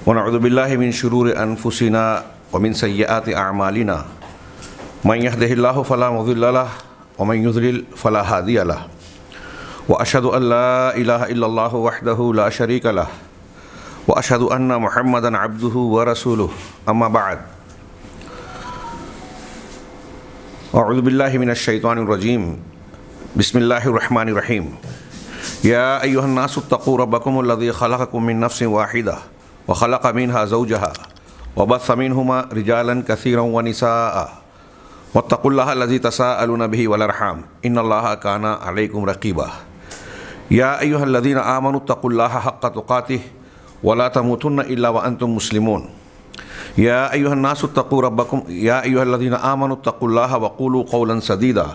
ونعوذ باللہ من شرور انفسنا ومن سیئات اعمالنا من يهده الله فلا مضل له ومن يضلل فلا هادي له واشهد ان لا اله الا الله وحده لا شريك له واشهد ان محمدا عبده ورسوله اما بعد اعوذ باللہ من الشیطان الرجیم بسم اللہ الرحمن الرحیم یا ایھا الناس اتقوا ربکم الذی خلقکم من نفس واحدہ وخلق منها زوجها وبث منهما رجالا كثيرا ونساء واتقوا الله الذي تساءلون به والارحام ان الله كان عليكم رقيبا يا ايها الذين امنوا اتقوا الله حق تقاته ولا تموتن الا وانتم مسلمون يا ايها الناس اتقوا ربكم يا ايها الذين امنوا اتقوا الله وقولوا قولا سديدا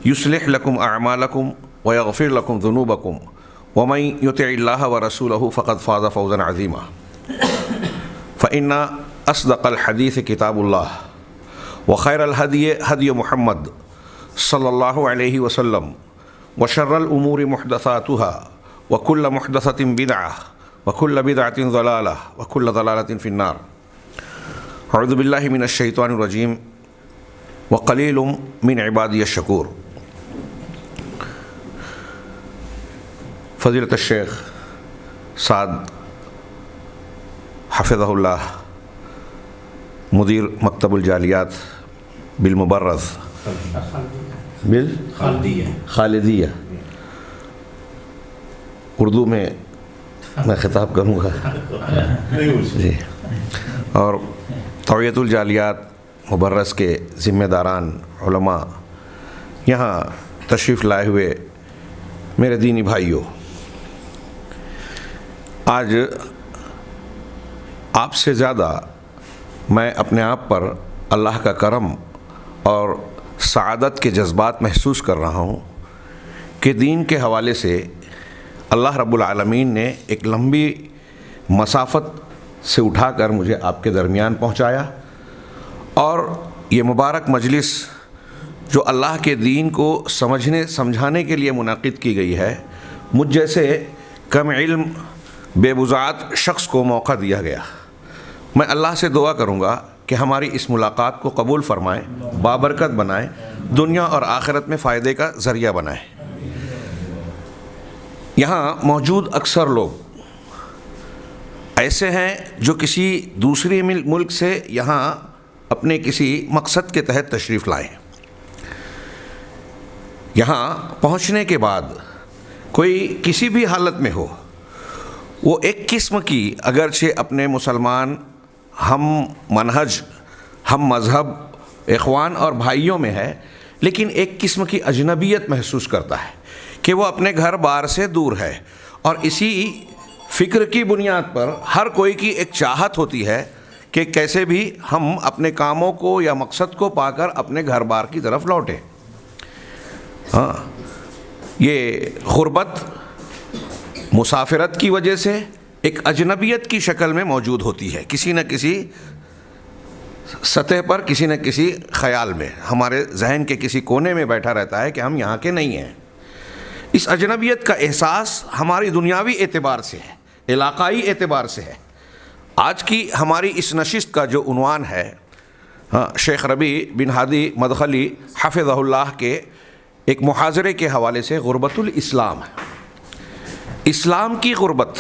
يصلح لكم اعمالكم ويغفر لكم ذنوبكم ومن يطع الله ورسوله فقد فاز فوزا عظيما فإن أصدق الحديث كتاب الله وخير الهدي هدي محمد صلى الله عليه وسلم وشر الأمور محدثاتها وكل محدثة بدعة وكل بدعة ضلالة وكل ضلالة في النار أعوذ بالله من الشيطان الرجيم وقليل من عبادي الشكور. فضیلت الشیخ سعد حفظہ اللہ مدیر مکتب الجالیات بالمبرز خالدیہ اردو میں خطاب کروں گا جی، اور توعیت الجالیات مبرز کے ذمہ داران علماء، یہاں تشریف لائے ہوئے میرے دینی بھائیوں، آج آپ سے زیادہ میں اپنے آپ پر اللہ کا کرم اور سعادت کے جذبات محسوس کر رہا ہوں کہ دین کے حوالے سے اللہ رب العالمین نے ایک لمبی مسافت سے اٹھا کر مجھے آپ کے درمیان پہنچایا، اور یہ مبارک مجلس جو اللہ کے دین کو سمجھانے کے لیے منعقد کی گئی ہے، مجھ جیسے کم علم بے بضاعت شخص کو موقع دیا گیا. میں اللہ سے دعا کروں گا کہ ہماری اس ملاقات کو قبول فرمائے، بابرکت بنائے، دنیا اور آخرت میں فائدے کا ذریعہ بنائے. یہاں موجود اکثر لوگ ایسے ہیں جو کسی دوسری ملک سے یہاں اپنے کسی مقصد کے تحت تشریف لائے. یہاں پہنچنے کے بعد کوئی کسی بھی حالت میں ہو، وہ ایک قسم کی اگرچہ اپنے مسلمان ہم منہج، ہم مذہب، اخوان اور بھائیوں میں ہے، لیکن ایک قسم کی اجنبیت محسوس کرتا ہے کہ وہ اپنے گھر بار سے دور ہے. اور اسی فکر کی بنیاد پر ہر کوئی کی ایک چاہت ہوتی ہے کہ کیسے بھی ہم اپنے کاموں کو یا مقصد کو پا کر اپنے گھر بار کی طرف لوٹیں. ہاں، یہ غربت مسافرت کی وجہ سے ایک اجنبیت کی شکل میں موجود ہوتی ہے، کسی نہ کسی سطح پر، کسی نہ کسی خیال میں، ہمارے ذہن کے کسی کونے میں بیٹھا رہتا ہے کہ ہم یہاں کے نہیں ہیں. اس اجنبیت کا احساس ہماری دنیاوی اعتبار سے ہے، علاقائی اعتبار سے ہے. آج کی ہماری اس نشست کا جو عنوان ہے، شیخ ربیع بن ہادی مدخلی حفظہ اللہ کے ایک محاضرے کے حوالے سے غربت الاسلام ہے، اسلام کی غربت.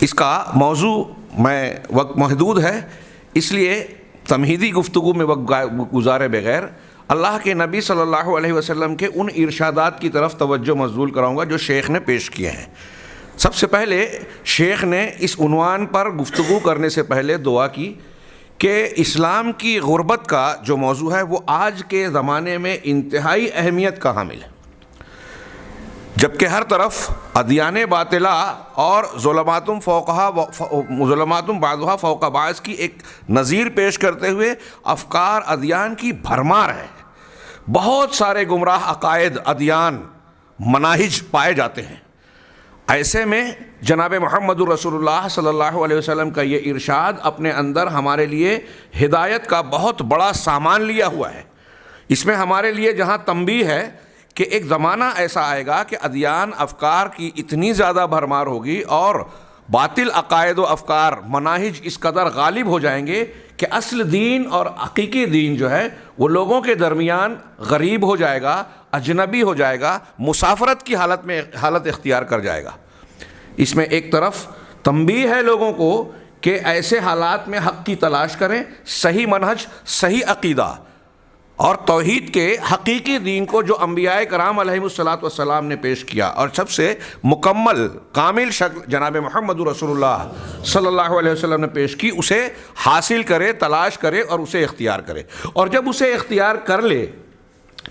اس کا موضوع، میں وقت محدود ہے اس لیے تمہیدی گفتگو میں وقت گزارے بغیر اللہ کے نبی صلی اللہ علیہ وسلم کے ان ارشادات کی طرف توجہ مبذول کراؤں گا جو شیخ نے پیش کیے ہیں. سب سے پہلے شیخ نے اس عنوان پر گفتگو کرنے سے پہلے دعا کی کہ اسلام کی غربت کا جو موضوع ہے وہ آج کے زمانے میں انتہائی اہمیت کا حامل ہے، جبکہ ہر طرف ادیان باطلہ اور ظلمات بعضها فوق بعض کی ایک نظیر پیش کرتے ہوئے افکار ادیان کی بھرمار ہے. بہت سارے گمراہ عقائد، ادیان، مناہج پائے جاتے ہیں. ایسے میں جناب محمد رسول اللہ صلی اللہ علیہ وسلم کا یہ ارشاد اپنے اندر ہمارے لیے ہدایت کا بہت بڑا سامان لیا ہوا ہے. اس میں ہمارے لیے جہاں تنبیہ ہے کہ ایک زمانہ ایسا آئے گا کہ ادیان افکار کی اتنی زیادہ بھرمار ہوگی اور باطل عقائد و افکار مناہج اس قدر غالب ہو جائیں گے کہ اصل دین اور حقیقی دین جو ہے وہ لوگوں کے درمیان غریب ہو جائے گا، اجنبی ہو جائے گا، مسافرت کی حالت اختیار کر جائے گا۔ اس میں ایک طرف تنبیہ ہے لوگوں کو کہ ایسے حالات میں حق کی تلاش کریں، صحیح منہج، صحیح عقیدہ اور توحید کے حقیقی دین کو جو انبیاء کرام علیہم الصلاۃ والسلام نے پیش کیا اور سب سے مکمل کامل شکل جناب محمد رسول اللہ صلی اللہ علیہ وسلم نے پیش کی، اسے حاصل کرے، تلاش کرے اور اسے اختیار کرے۔ اور جب اسے اختیار کر لے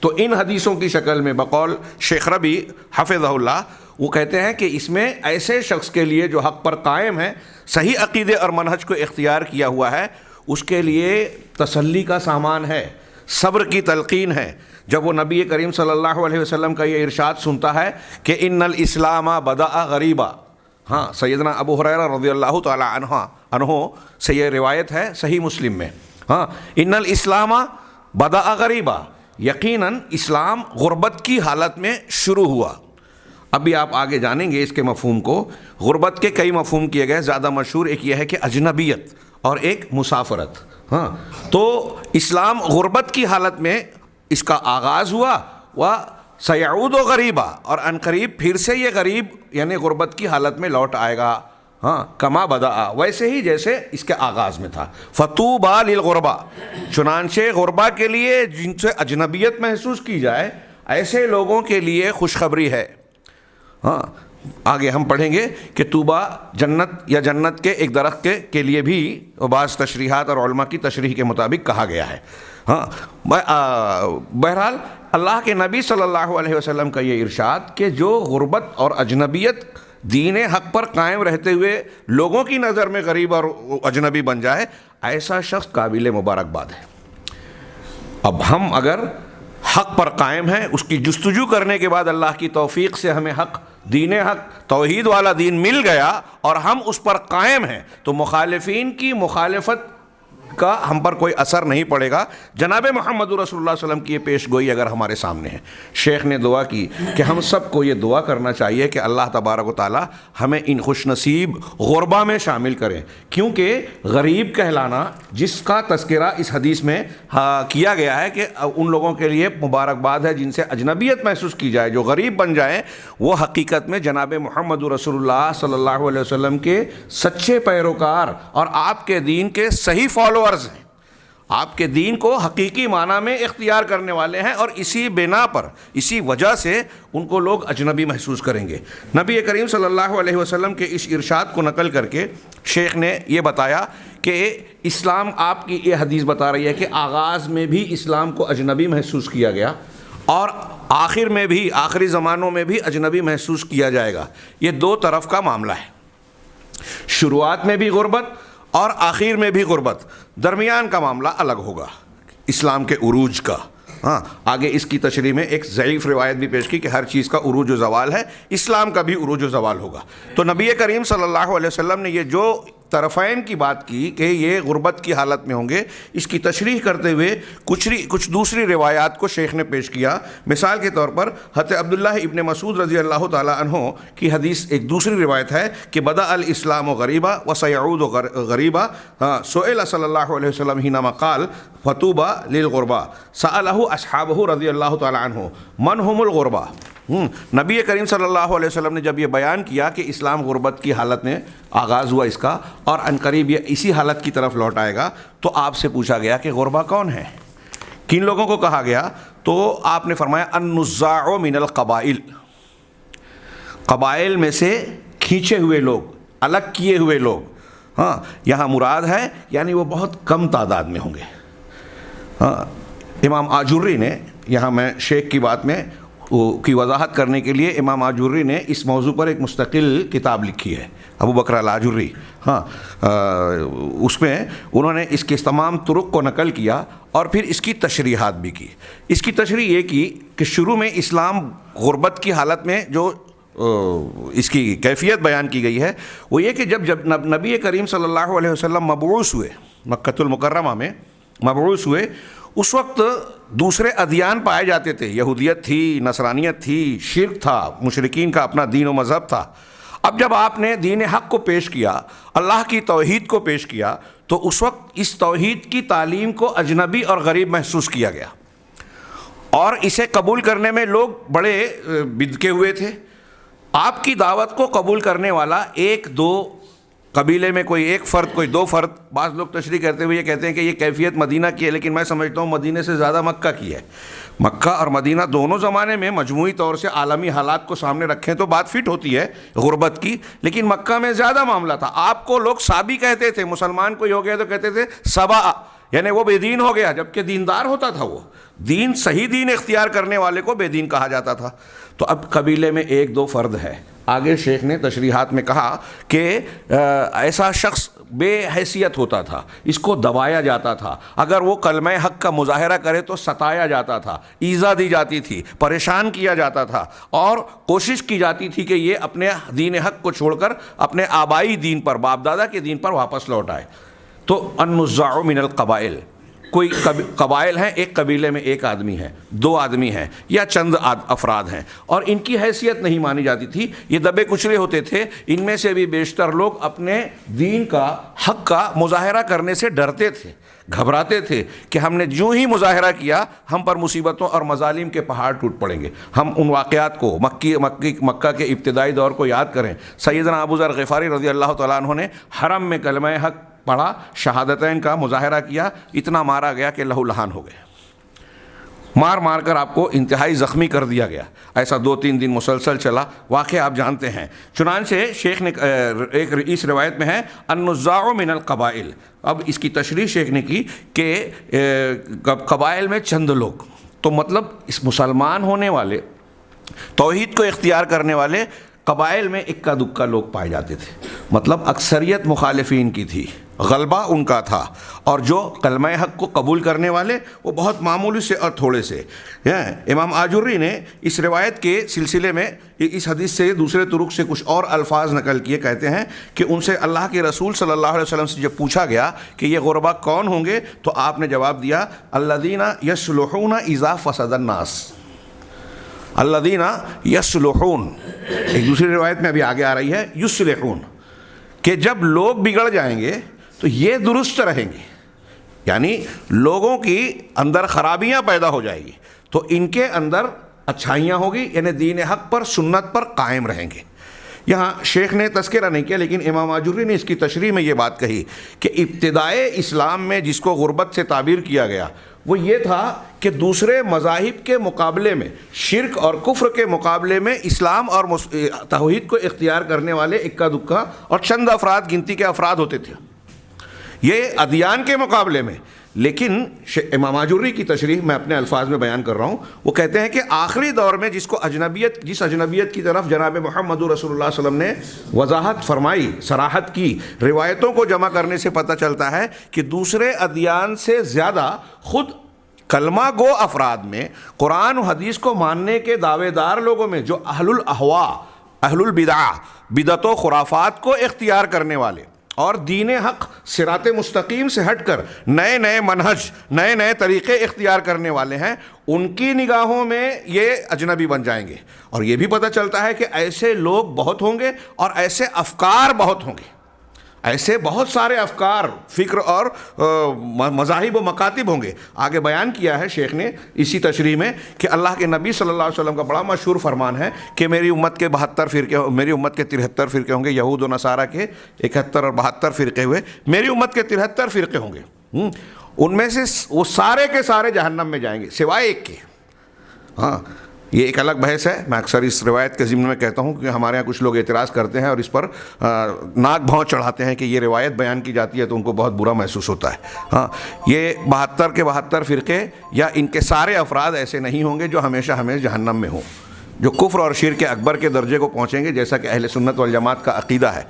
تو ان حدیثوں کی شکل میں بقول شیخ ربی حفظہ اللہ وہ کہتے ہیں کہ اس میں ایسے شخص کے لیے جو حق پر قائم ہے، صحیح عقیدے اور منہج کو اختیار کیا ہوا ہے، اس کے لیے تسلی کا سامان ہے، صبر کی تلقین ہے۔ جب وہ نبی کریم صلی اللہ علیہ وسلم کا یہ ارشاد سنتا ہے کہ ان الاسلام بدأ غریبا، ہاں سیدنا ابو ہریرہ رضی اللہ تعالی عنہ سے یہ روایت ہے صحیح مسلم میں، ہاں ان الاسلام بدأ غریبا، یقیناً اسلام غربت کی حالت میں شروع ہوا۔ ابھی آپ آگے جانیں گے اس کے مفہوم کو۔ غربت کے کئی مفہوم کیے گئے، زیادہ مشہور ایک یہ ہے کہ اجنبیت اور ایک مسافرت، ہاں تو اسلام غربت کی حالت میں اس کا آغاز ہوا، وَسَيَعُودُ غریبا، اور عنقریب پھر سے یہ غریب یعنی غربت کی حالت میں لوٹ آئے گا، ہاں کما بدأ، ویسے ہی جیسے اس کے آغاز میں تھا۔ فَطُوبَى لِلْغُرَبَى، چنانچہ غربا کے لیے جن سے اجنبیت محسوس کی جائے ایسے لوگوں کے لیے خوشخبری ہے۔ ہاں آگے ہم پڑھیں گے کہ طوبہ جنت یا جنت کے ایک درخت کے لیے بھی بعض تشریحات اور علماء کی تشریح کے مطابق کہا گیا ہے۔ ہاں بہرحال اللہ کے نبی صلی اللہ علیہ وسلم کا یہ ارشاد کہ جو غربت اور اجنبیت دین حق پر قائم رہتے ہوئے لوگوں کی نظر میں غریب اور اجنبی بن جائے، ایسا شخص قابل مبارکباد ہے۔ اب ہم اگر حق پر قائم ہیں، اس کی جستجو کرنے کے بعد اللہ کی توفیق سے ہمیں حق، دین حق، توحید والا دین مل گیا اور ہم اس پر قائم ہیں، تو مخالفین کی مخالفت کا ہم پر کوئی اثر نہیں پڑے گا۔ جناب محمد رسول اللہ صلی اللہ علیہ وسلم کی یہ پیش گوئی اگر ہمارے سامنے ہے، شیخ نے دعا کی کہ ہم سب کو یہ دعا کرنا چاہیے کہ اللہ تبارک و تعالی ہمیں ان خوش نصیب غربا میں شامل کریں، کیونکہ غریب کہلانا جس کا تذکرہ اس حدیث میں کیا گیا ہے کہ ان لوگوں کے لیے مبارکباد ہے جن سے اجنبیت محسوس کی جائے، جو غریب بن جائیں، وہ حقیقت میں جناب محمد رسول اللہ صلی اللہ علیہ وسلم کے سچے پیروکار اور آپ کے دین کے صحیح فالوورز ہیں، آپ کے دین کو حقیقی معنی میں اختیار کرنے والے ہیں، اور اسی بنا پر، اسی وجہ سے ان کو لوگ اجنبی محسوس کریں گے۔ نبی کریم صلی اللہ علیہ وسلم کے اس ارشاد کو نقل کر کے شیخ نے یہ بتایا کہ اسلام، آپ کی یہ حدیث بتا رہی ہے کہ آغاز میں بھی اسلام کو اجنبی محسوس کیا گیا اور آخر میں بھی، آخری زمانوں میں بھی اجنبی محسوس کیا جائے گا۔ یہ دو طرف کا معاملہ ہے، شروعات میں بھی غربت اور آخر میں بھی غربت، درمیان کا معاملہ الگ ہوگا اسلام کے عروج کا۔ ہاں آگے اس کی تشریح میں ایک ضعیف روایت بھی پیش کی کہ ہر چیز کا عروج و زوال ہے، اسلام کا بھی عروج و زوال ہوگا۔ تو نبی کریم صلی اللہ علیہ وسلم نے یہ جو طرفین کی بات کی کہ یہ غربت کی حالت میں ہوں گے، اس کی تشریح کرتے ہوئے کچھ دوسری روایات کو شیخ نے پیش کیا۔ مثال کے طور پر حضرت عبداللہ ابن مسعود رضی اللہ تعالی عنہ کی حدیث ایک دوسری روایت ہے کہ بدأ الاسلام غریبا وسيعود غریبا، سئل صلی اللہ علیہ وسلم حینما قال فطوبى للغرباء سألہ اصحابہ رضی اللہ تعالی عنہ من هم الغرباء۔ نبی کریم صلی اللہ علیہ وسلم نے جب یہ بیان کیا کہ اسلام غربت کی حالت میں آغاز ہوا اس کا اور عنقریب یہ اسی حالت کی طرف لوٹ آئے گا، تو آپ سے پوچھا گیا کہ غربا کون ہے، کن لوگوں کو کہا گیا؟ تو آپ نے فرمایا النزاع من القبائل، قبائل میں سے کھینچے ہوئے لوگ، الگ کیے ہوئے لوگ۔ ہاں یہاں مراد ہے یعنی وہ بہت کم تعداد میں ہوں گے۔ ہاں امام آجوری نے، یہاں میں شیخ کی بات میں کی وضاحت کرنے کے لیے امام آجوری نے اس موضوع پر ایک مستقل کتاب لکھی ہے، ابو بکر الآجوری۔ ہاں اس میں انہوں نے اس کے تمام طرق کو نقل کیا اور پھر اس کی تشریحات بھی کی۔ اس کی تشریح یہ کی کہ شروع میں اسلام غربت کی حالت میں جو اس کی کیفیت بیان کی گئی ہے وہ یہ کہ جب نبی کریم صلی اللہ علیہ وسلم مبعوث ہوئے، مکۃ المکرمہ میں مبعوث ہوئے، اس وقت دوسرے ادیان پائے جاتے تھے، یہودیت تھی، نصرانیت تھی، شرک تھا، مشرکین کا اپنا دین و مذہب تھا۔ اب جب آپ نے دین حق کو پیش کیا، اللہ کی توحید کو پیش کیا، تو اس وقت اس توحید کی تعلیم کو اجنبی اور غریب محسوس کیا گیا، اور اسے قبول کرنے میں لوگ بڑے بدکے ہوئے تھے۔ آپ کی دعوت کو قبول کرنے والا ایک دو قبیلے میں کوئی ایک فرد، کوئی دو فرد، بعض لوگ تشریح کرتے ہوئے یہ کہتے ہیں کہ یہ کیفیت مدینہ کی ہے، لیکن میں سمجھتا ہوں مدینہ سے زیادہ مکہ کی ہے۔ مکہ اور مدینہ دونوں زمانے میں مجموعی طور سے عالمی حالات کو سامنے رکھیں تو بات فٹ ہوتی ہے غربت کی، لیکن مکہ میں زیادہ معاملہ تھا۔ آپ کو لوگ سابی کہتے تھے، مسلمان کوئی ہو گیا تو کہتے تھے سبا، یعنی وہ بے دین ہو گیا، جبکہ دیندار ہوتا تھا۔ وہ دین، صحیح دین اختیار کرنے والے کو بے دین کہا جاتا تھا۔ تو اب قبیلے میں ایک دو فرد ہے۔ آگے شیخ نے تشریحات میں کہا کہ ایسا شخص بے حیثیت ہوتا تھا، اس کو دبایا جاتا تھا، اگر وہ کلمہ حق کا مظاہرہ کرے تو ستایا جاتا تھا، ایذا دی جاتی تھی، پریشان کیا جاتا تھا، اور کوشش کی جاتی تھی کہ یہ اپنے دین حق کو چھوڑ کر اپنے آبائی دین پر، باپ دادا کے دین پر واپس لوٹ آئے۔ تو النزاع من القبائل، کوئی قبائل ہیں، ایک قبیلے میں ایک آدمی ہے، دو آدمی ہیں، یا چند افراد ہیں، اور ان کی حیثیت نہیں مانی جاتی تھی، یہ دبے کچلے ہوتے تھے۔ ان میں سے بھی بیشتر لوگ اپنے دین کا، حق کا مظاہرہ کرنے سے ڈرتے تھے، گھبراتے تھے کہ ہم نے جو ہی مظاہرہ کیا ہم پر مصیبتوں اور مظالم کے پہاڑ ٹوٹ پڑیں گے۔ ہم ان واقعات کو، مکہ کے ابتدائی دور کو یاد کریں۔ سیدنا ابو ذر غفاری رضی اللہ تعالیٰ عنہ نے حرم میں کلمہ حق پڑھا، شہادتین کا مظاہرہ کیا، اتنا مارا گیا کہ لہو لہان ہو گئے، مار مار کر آپ کو انتہائی زخمی کر دیا گیا۔ ایسا 2-3 دن مسلسل چلا، واقعہ آپ جانتے ہیں۔ چنانچہ شیخ نے ایک اس روایت میں ہے النزاع من القبائل، اب اس کی تشریح شیخ نے کی کہ قبائل میں چند لوگ، تو مطلب اس مسلمان ہونے والے، توحید کو اختیار کرنے والے قبائل میں اکا دکا لوگ پائے جاتے تھے، مطلب اکثریت مخالفین کی تھی، غلبہ ان کا تھا، اور جو کلمہ حق کو قبول کرنے والے وہ بہت معمولی سے اور تھوڑے سے۔ امام آجری نے اس روایت کے سلسلے میں اس حدیث سے دوسرے طرق سے کچھ اور الفاظ نقل کیے، کہتے ہیں کہ ان سے اللہ کے رسول صلی اللہ علیہ وسلم سے جب پوچھا گیا کہ یہ غربا کون ہوں گے، تو آپ نے جواب دیا الذین یصلحون اذا فسد الناس، الذین یصلحون، ایک دوسری روایت میں ابھی آگے آ رہی ہے یصلحون، کہ جب لوگ بگڑ جائیں گے تو یہ درست رہیں گے، یعنی لوگوں کی اندر خرابیاں پیدا ہو جائیں گی تو ان کے اندر اچھائیاں ہوگی، یعنی دین حق پر، سنت پر قائم رہیں گے۔ یہاں شیخ نے تذکرہ نہیں کیا، لیکن امام آجری نے اس کی تشریح میں یہ بات کہی کہ ابتدائے اسلام میں جس کو غربت سے تعبیر کیا گیا وہ یہ تھا کہ دوسرے مذاہب کے مقابلے میں، شرک اور کفر کے مقابلے میں، اسلام اور توحید کو اختیار کرنے والے اکا دکا اور چند افراد، گنتی کے افراد ہوتے تھے، یہ ادیان کے مقابلے میں۔ لیکن امام آجری کی تشریح میں اپنے الفاظ میں بیان کر رہا ہوں، وہ کہتے ہیں کہ آخری دور میں جس اجنبیت کی طرف جناب محمد رسول اللہ صلی اللہ علیہ وسلم نے وضاحت فرمائی، صراحت کی، روایتوں کو جمع کرنے سے پتہ چلتا ہے کہ دوسرے ادیان سے زیادہ خود کلمہ گو افراد میں، قرآن و حدیث کو ماننے کے دعوے دار لوگوں میں، جو اہل الاہواء، اہل البدع، بدعت و خرافات کو اختیار کرنے والے اور دین حق، صراط مستقیم سے ہٹ کر نئے نئے منہج، نئے نئے طریقے اختیار کرنے والے ہیں، ان کی نگاہوں میں یہ اجنبی بن جائیں گے۔ اور یہ بھی پتہ چلتا ہے کہ ایسے لوگ بہت ہوں گے اور ایسے افکار بہت ہوں گے، ایسے بہت سارے افکار، فکر اور مذاہب و مکاتب ہوں گے۔ آگے بیان کیا ہے شیخ نے اسی تشریح میں کہ اللہ کے نبی صلی اللہ علیہ وسلم کا بڑا مشہور فرمان ہے کہ میری امت کے 72 فرقے، میری امت کے 73 فرقے ہوں گے، یہود و نصارہ کے 71 اور 72 فرقے ہوئے، میری امت کے 73 فرقے ہوں گے، ان میں سے وہ سارے کے سارے جہنم میں جائیں گے سوائے ایک کے۔ ہاں، یہ ایک الگ بحث ہے، میں اکثر اس روایت کے ضمن میں کہتا ہوں کہ ہمارے یہاں کچھ لوگ اعتراض کرتے ہیں اور اس پر ناک بھونچ چڑھاتے ہیں کہ یہ روایت بیان کی جاتی ہے تو ان کو بہت برا محسوس ہوتا ہے۔ ہاں، یہ 72 کے 72 فرقے یا ان کے سارے افراد ایسے نہیں ہوں گے جو ہمیشہ ہمیشہ جہنم میں ہوں، جو کفر اور شرک اکبر کے درجے کو پہنچیں گے، جیسا کہ اہل سنت والجماعت کا عقیدہ ہے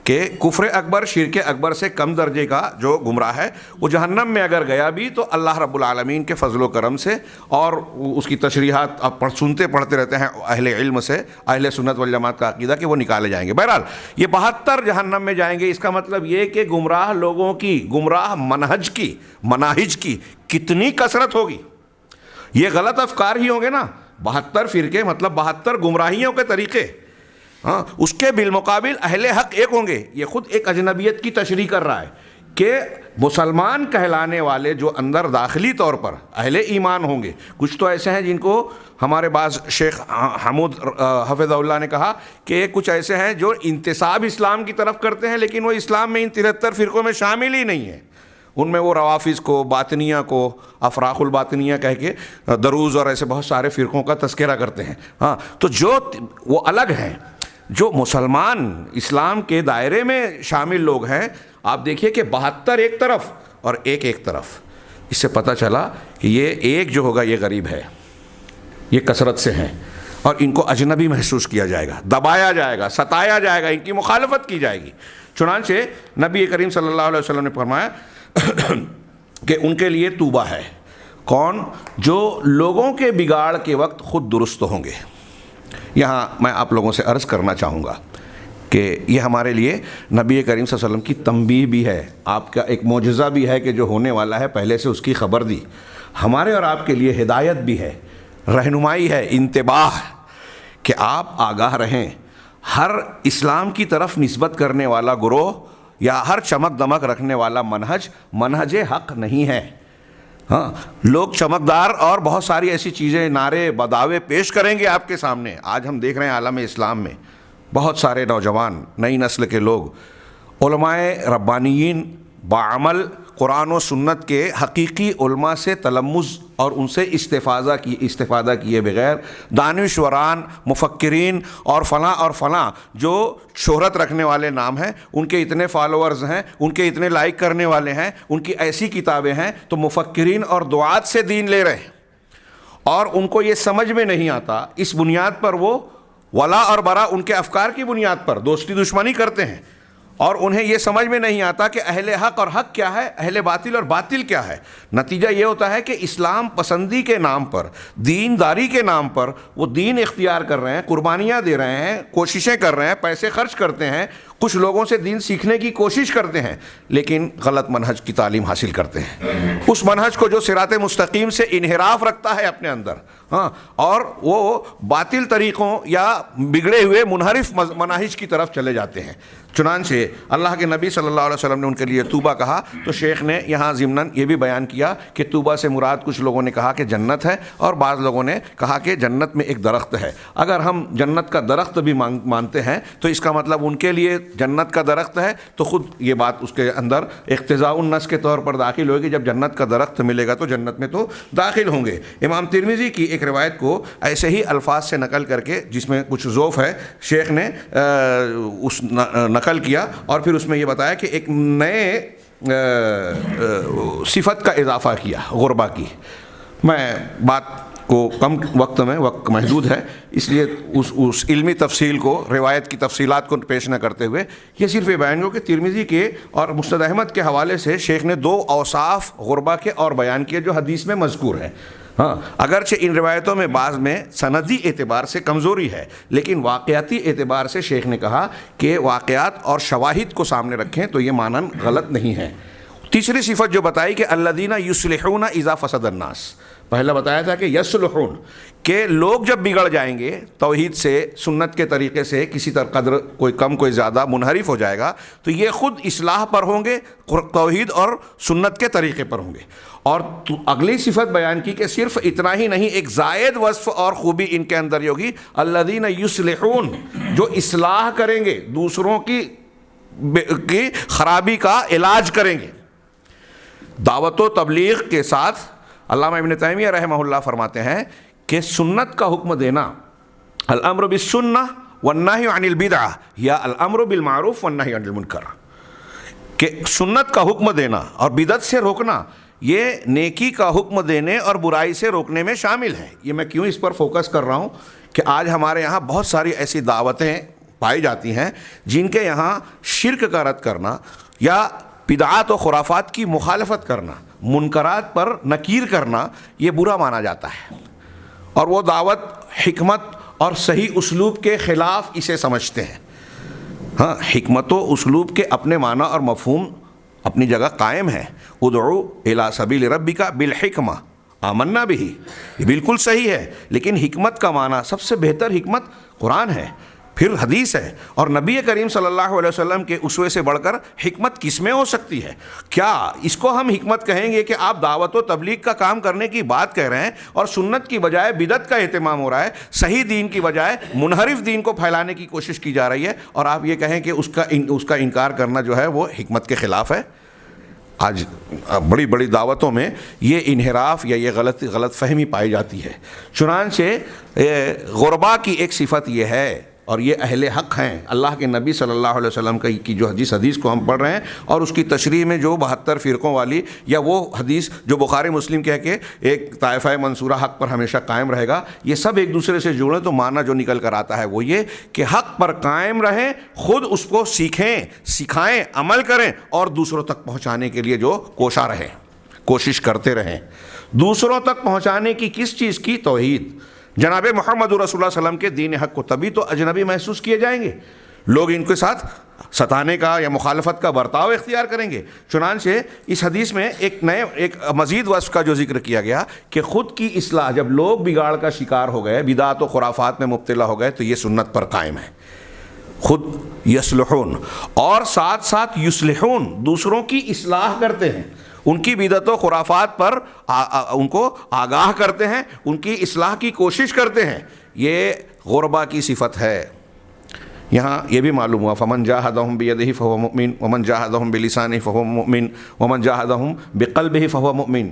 کہ کفر اکبر، شرک اکبر سے کم درجے کا جو گمراہ ہے وہ جہنم میں اگر گیا بھی تو اللہ رب العالمین کے فضل و کرم سے، اور اس کی تشریحات آپ سنتے پڑھتے رہتے ہیں اہل علم سے، اہل سنت والجماعت کا عقیدہ کہ وہ نکالے جائیں گے۔ بہرحال یہ 72 جہنم میں جائیں گے، اس کا مطلب یہ کہ گمراہ لوگوں کی، گمراہ مناہج کی کتنی کثرت ہوگی۔ یہ غلط افکار ہی ہوں گے نا، 72 فرقے مطلب 72 گمراہیوں کے طریقے، ہاں اس کے بالمقابل اہل حق ایک ہوں گے. یہ خود ایک اجنبیت کی تشریح کر رہا ہے کہ مسلمان کہلانے والے جو اندر داخلی طور پر اہل ایمان ہوں گے. کچھ تو ایسے ہیں جن کو ہمارے بعض شیخ حمود حفظہ اللہ نے کہا کہ کچھ ایسے ہیں جو انتساب اسلام کی طرف کرتے ہیں لیکن وہ اسلام میں ان 73 فرقوں میں شامل ہی نہیں ہیں. ان میں وہ روافظ کو، باطنیہ کو، افراق الباطنیہ کہہ کے دروز اور ایسے بہت سارے فرقوں کا تذکرہ کرتے ہیں. ہاں تو جو وہ الگ ہیں. جو مسلمان اسلام کے دائرے میں شامل لوگ ہیں، آپ دیکھیے کہ 72 ایک طرف اور ایک طرف. اس سے پتہ چلا کہ یہ ایک جو ہوگا یہ غریب ہے، یہ کثرت سے ہیں اور ان کو اجنبی محسوس کیا جائے گا، دبایا جائے گا، ستایا جائے گا، ان کی مخالفت کی جائے گی. چنانچہ نبی کریم صلی اللہ علیہ وسلم نے فرمایا کہ ان کے لیے توبہ ہے. کون؟ جو لوگوں کے بگاڑ کے وقت خود درست ہوں گے. یہاں میں آپ لوگوں سے عرض کرنا چاہوں گا کہ یہ ہمارے لیے نبی کریم صلی اللہ علیہ وسلم کی تنبیہ بھی ہے، آپ کا ایک معجزہ بھی ہے کہ جو ہونے والا ہے پہلے سے اس کی خبر دی. ہمارے اور آپ کے لیے ہدایت بھی ہے، رہنمائی ہے، انتباہ کہ آپ آگاہ رہیں. ہر اسلام کی طرف نسبت کرنے والا گروہ یا ہر چمک دمک رکھنے والا منہج حق نہیں ہے. ہاں لوگ چمکدار اور بہت ساری ایسی چیزیں، نعرے بداوے پیش کریں گے آپ کے سامنے. آج ہم دیکھ رہے ہیں عالم اسلام میں بہت سارے نوجوان، نئی نسل کے لوگ، علماء ربانیین بعمل قرآن و سنت کے حقیقی علماء سے تلمذ اور ان سے استفادہ کیے بغیر دانشوران، مفکرین اور فلاں جو شہرت رکھنے والے نام ہیں، ان کے اتنے فالوورز ہیں، ان کے اتنے لائک کرنے والے ہیں، ان کی ایسی کتابیں ہیں، تو مفکرین اور دعات سے دین لے رہے ہیں اور ان کو یہ سمجھ میں نہیں آتا. اس بنیاد پر وہ ولا اور برا ان کے افکار کی بنیاد پر دوستی دشمنی کرتے ہیں اور انہیں یہ سمجھ میں نہیں آتا کہ اہل حق اور حق کیا ہے، اہل باطل اور باطل کیا ہے. نتیجہ یہ ہوتا ہے کہ اسلام پسندی کے نام پر، دینداری کے نام پر وہ دین اختیار کر رہے ہیں، قربانیاں دے رہے ہیں، کوششیں کر رہے ہیں، پیسے خرچ کرتے ہیں، کچھ لوگوں سے دین سیکھنے کی کوشش کرتے ہیں لیکن غلط منہج کی تعلیم حاصل کرتے ہیں. اس منہج کو جو صراط مستقیم سے انحراف رکھتا ہے اپنے اندر، ہاں، اور وہ باطل طریقوں یا بگڑے ہوئے منحرف مناہج کی طرف چلے جاتے ہیں. چنانچہ اللہ کے نبی صلی اللہ علیہ وسلم نے ان کے لیے توبہ کہا تو شیخ نے یہاں ضمناً یہ بھی بیان کیا کہ توبہ سے مراد کچھ لوگوں نے کہا کہ جنت ہے اور بعض لوگوں نے کہا کہ جنت میں ایک درخت ہے. اگر ہم جنت کا درخت بھی مانتے ہیں تو اس کا مطلب ان کے لیے جنت کا درخت ہے تو خود یہ بات اس کے اندر اقتضاء النص کے طور پر داخل ہوگی. جب جنت کا درخت ملے گا تو جنت میں تو داخل ہوں گے. امام ترمذی کی ایک روایت کو ایسے ہی الفاظ سے نقل کر کے جس میں کچھ ذوف ہے، شیخ نے اس نقل کیا اور پھر اس میں یہ بتایا کہ ایک نئے صفت کا اضافہ کیا غربا کی. میں بات کو کم وقت محدود ہے اس لیے اس علمی تفصیل کو، روایت کی تفصیلات کو پیش نہ کرتے ہوئے یہ صرف یہ بیان ہو کہ ترمذی کے اور مسند احمد کے حوالے سے شیخ نے 2 اوصاف غربا کے اور بیان کیے جو حدیث میں مذکور ہیں. ہاں اگرچہ ان روایتوں میں بعض میں سندی اعتبار سے کمزوری ہے لیکن واقعاتی اعتبار سے شیخ نے کہا کہ واقعات اور شواہد کو سامنے رکھیں تو یہ مانن غلط نہیں ہے. تیسری صفت جو بتائی کہ الذین یصلحون اذا فسد الناس، پہلا بتایا تھا کہ یصلحون کہ لوگ جب بگڑ جائیں گے، توحید سے، سنت کے طریقے سے کسی قدر کوئی کم کوئی زیادہ منحرف ہو جائے گا تو یہ خود اصلاح پر ہوں گے، توحید اور سنت کے طریقے پر ہوں گے. اور اگلی صفت بیان کی کہ صرف اتنا ہی نہیں، ایک زائد وصف اور خوبی ان کے اندر ہوگی، الذین یصلحون جو اصلاح کریں گے، دوسروں کی خرابی کا علاج کریں گے. دعوت و تبلیغ کے ساتھ علامہ ابن تیمیہ رحمہ اللہ فرماتے ہیں کہ سنت کا حکم دینا، الامر بالسنہ والنہی عن البدعہ یا الامر بالمعروف والنہی عن المنکر، کہ سنت کا حکم دینا اور بدعت سے روکنا یہ نیکی کا حکم دینے اور برائی سے روکنے میں شامل ہے. یہ میں کیوں اس پر فوکس کر رہا ہوں کہ آج ہمارے یہاں بہت ساری ایسی دعوتیں پائی جاتی ہیں جن کے یہاں شرک کا رد کرنا یا بدعات و خرافات کی مخالفت کرنا، منکرات پر نکیر کرنا یہ برا مانا جاتا ہے اور وہ دعوت حکمت اور صحیح اسلوب کے خلاف اسے سمجھتے ہیں. ہاں حکمت و اسلوب کے اپنے معنی اور مفہوم اپنی جگہ قائم ہے. ادعو الی سبیل ربک بالحکمہ آمنا بہ، یہ بالکل صحیح ہے، لیکن حکمت کا معنی سب سے بہتر حکمت قرآن ہے. پھر حدیث ہے، اور نبی کریم صلی اللہ علیہ وسلم کے اسوے سے بڑھ کر حکمت کس میں ہو سکتی ہے؟ کیا اس کو ہم حکمت کہیں گے کہ آپ دعوت و تبلیغ کا کام کرنے کی بات کہہ رہے ہیں اور سنت کی بجائے بدعت کا اہتمام ہو رہا ہے، صحیح دین کی بجائے منحرف دین کو پھیلانے کی کوشش کی جا رہی ہے، اور آپ یہ کہیں کہ اس کا انکار کرنا جو ہے وہ حکمت کے خلاف ہے؟ آج بڑی بڑی دعوتوں میں یہ انحراف یا یہ غلط فہمی پائی جاتی ہے۔ چنانچہ غربا کی ایک صفت یہ ہے، اور یہ اہل حق ہیں، اللہ کے نبی صلی اللہ علیہ وسلم کی جو حدیث کو ہم پڑھ رہے ہیں، اور اس کی تشریح میں جو 72 فرقوں والی یا وہ حدیث جو بخاری مسلم کہہ کے ایک طائفہ منصورہ حق پر ہمیشہ قائم رہے گا، یہ سب ایک دوسرے سے جڑیں تو معنی جو نکل کر آتا ہے وہ یہ کہ حق پر قائم رہیں، خود اس کو سیکھیں، سکھائیں، عمل کریں، اور دوسروں تک پہنچانے کے لیے جو کوشاں رہیں، کوشش کرتے رہیں۔ دوسروں تک پہنچانے کی کس چیز کی؟ توحید، جناب محمد رسول اللہ صلی اللہ علیہ وسلم کے دین حق کو، تبھی تو اجنبی محسوس کیے جائیں گے، لوگ ان کے ساتھ ستانے کا یا مخالفت کا برتاؤ اختیار کریں گے۔ چنانچہ اس حدیث میں ایک مزید وصف کا جو ذکر کیا گیا کہ خود کی اصلاح، جب لوگ بگاڑ کا شکار ہو گئے، بدعات و خرافات میں مبتلا ہو گئے، تو یہ سنت پر قائم ہے، خود یصلحون، اور ساتھ ساتھ یصلحون، دوسروں کی اصلاح کرتے ہیں، ان کی بدعت و خرافات پر ان کو آگاہ کرتے ہیں، ان کی اصلاح کی کوشش کرتے ہیں۔ یہ غربا کی صفت ہے۔ یہاں یہ بھی معلوم ہوا فمن جاہدہم بیدہ فہو مؤمن ومن جاہدہم بلسانہ فہو مؤمن ومن جاہدہم بقلبہ فہو مؤمن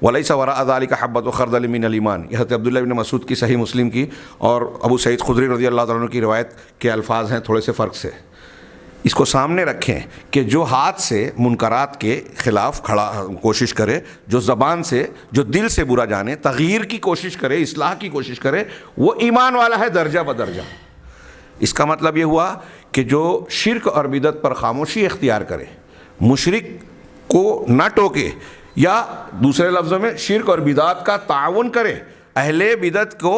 ولیس وراء ذلک حبۃ خردل من الایمان۔ یہ حضرت عبداللہ بن مسعود کی صحیح مسلم کی اور ابو سعید خدری رضی اللہ تعالیٰ عنہ کی روایت کے الفاظ ہیں تھوڑے سے فرق سے۔ اس کو سامنے رکھیں کہ جو ہاتھ سے منکرات کے خلاف کوشش کرے، جو زبان سے، جو دل سے برا جانے، تغییر کی کوشش کرے، اصلاح کی کوشش کرے، وہ ایمان والا ہے درجہ بدرجہ۔ اس کا مطلب یہ ہوا کہ جو شرک اور بدعت پر خاموشی اختیار کرے، مشرک کو نہ ٹوکے، یا دوسرے لفظوں میں شرک اور بدعت کا تعاون کرے، اہل بدعت کو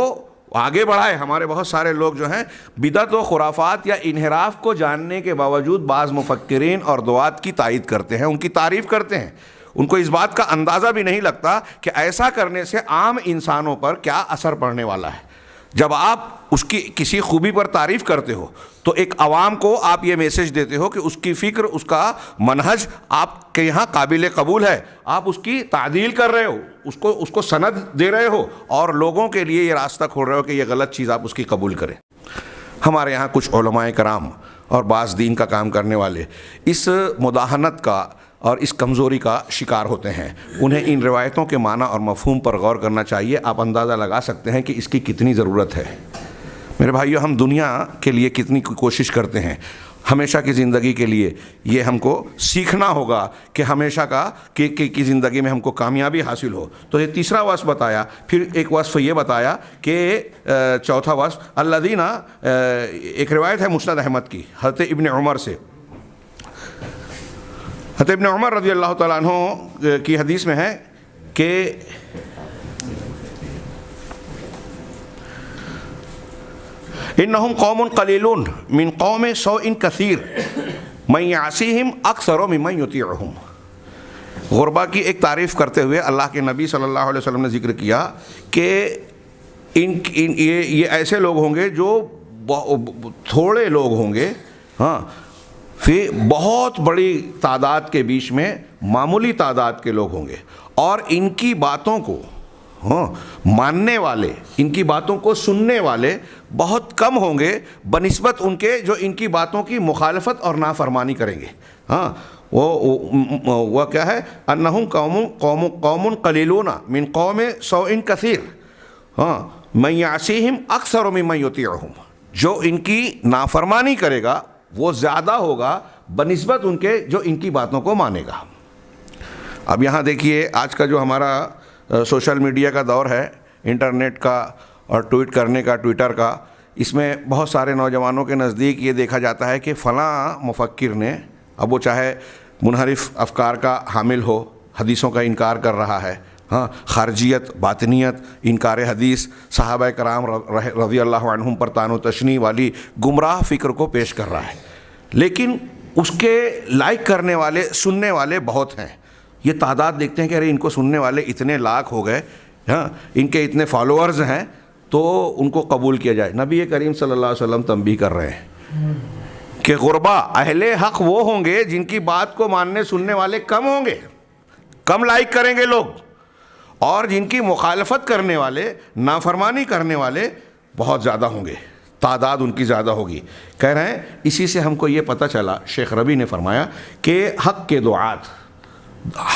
آگے بڑھائے۔ ہمارے بہت سارے لوگ جو ہیں بدعت و خرافات یا انحراف کو جاننے کے باوجود بعض مفکرین اور دعات کی تائید کرتے ہیں، ان کی تعریف کرتے ہیں، ان کو اس بات کا اندازہ بھی نہیں لگتا کہ ایسا کرنے سے عام انسانوں پر کیا اثر پڑنے والا ہے۔ جب آپ اس کی کسی خوبی پر تعریف کرتے ہو تو ایک عوام کو آپ یہ میسج دیتے ہو کہ اس کی فکر، اس کا منہج آپ کے یہاں قابل قبول ہے، آپ اس کی تعدیل کر رہے ہو، اس کو سند دے رہے ہو، اور لوگوں کے لیے یہ راستہ کھول رہے ہو کہ یہ غلط چیز آپ اس کی قبول کریں۔ ہمارے یہاں کچھ علماء کرام اور بعض دین کا کام کرنے والے اس مداہنت کا اور اس کمزوری کا شکار ہوتے ہیں۔ انہیں ان روایتوں کے معنی اور مفہوم پر غور کرنا چاہیے۔ آپ اندازہ لگا سکتے ہیں کہ اس کی کتنی ضرورت ہے۔ میرے بھائیو، ہم دنیا کے لیے کتنی کوشش کرتے ہیں، ہمیشہ کی زندگی کے لیے یہ ہم کو سیکھنا ہوگا کہ ہمیشہ کی زندگی میں ہم کو کامیابی حاصل ہو۔ تو یہ تیسرا وصف بتایا، پھر ایک وصف یہ بتایا کہ چوتھا وصف الذین، ایک روایت ہے مسند احمد کی حضرت ابن عمر سے، حضرت ابن عمر رضی اللہ تعالیٰ عنہ کی حدیث میں ہے کہ انہم قوم قلیلون من قوم سوء کثیر من یعصیہم اکثر ممن یطیعہم۔ غربا کی ایک تعریف کرتے ہوئے اللہ کے نبی صلی اللہ علیہ وسلم نے ذکر کیا کہ یہ ایسے لوگ ہوں گے جو تھوڑے لوگ ہوں گے، ہاں، پھر بہت بڑی تعداد کے بیچ میں معمولی تعداد کے لوگ ہوں گے، اور ان کی باتوں کو ماننے والے، ان کی باتوں کو سننے والے بہت کم ہوں گے بنسبت ان کے جو ان کی باتوں کی مخالفت اور نافرمانی کریں گے۔ ہاں، وہ کیا ہے؟ انہم قوم قلیلون من قوم سوء کثیر، ہاں، من یعصیہم اکثر ممن یطیعہم، جو ان کی نافرمانی کرے گا وہ زیادہ ہوگا بنسبت ان کے جو ان کی باتوں کو مانے گا۔ اب یہاں دیکھیے، آج کا جو ہمارا سوشل میڈیا کا دور ہے، انٹرنیٹ کا اور ٹویٹ کرنے کا، ٹویٹر کا، اس میں بہت سارے نوجوانوں کے نزدیک یہ دیکھا جاتا ہے کہ فلاں مفکر نے، اب وہ چاہے منحرف افکار کا حامل ہو، حدیثوں کا انکار کر رہا ہے، ہاں، خارجیت، باطنیت، انکار حدیث، صحابہ کرام رضی اللہ عنہم پر طعن و تشنیع والی گمراہ فکر کو پیش کر رہا ہے، لیکن اس کے لائک کرنے والے، سننے والے بہت ہیں۔ یہ تعداد دیکھتے ہیں کہ ارے ان کو سننے والے اتنے لاکھ ہو گئے، ہاں، ان کے اتنے فالوورز ہیں، تو ان کو قبول کیا جائے. نبی کریم صلی اللہ علیہ وسلم تنبیہ کر رہے ہیں کہ غربا اہل حق وہ ہوں گے جن کی بات کو ماننے سننے والے کم ہوں گے, کم لائک کریں گے لوگ, اور جن کی مخالفت کرنے والے, نافرمانی کرنے والے بہت زیادہ ہوں گے, تعداد ان کی زیادہ ہوگی. کہہ رہے ہیں اسی سے ہم کو یہ پتہ چلا, شیخ ربیع نے فرمایا کہ حق کے دعات,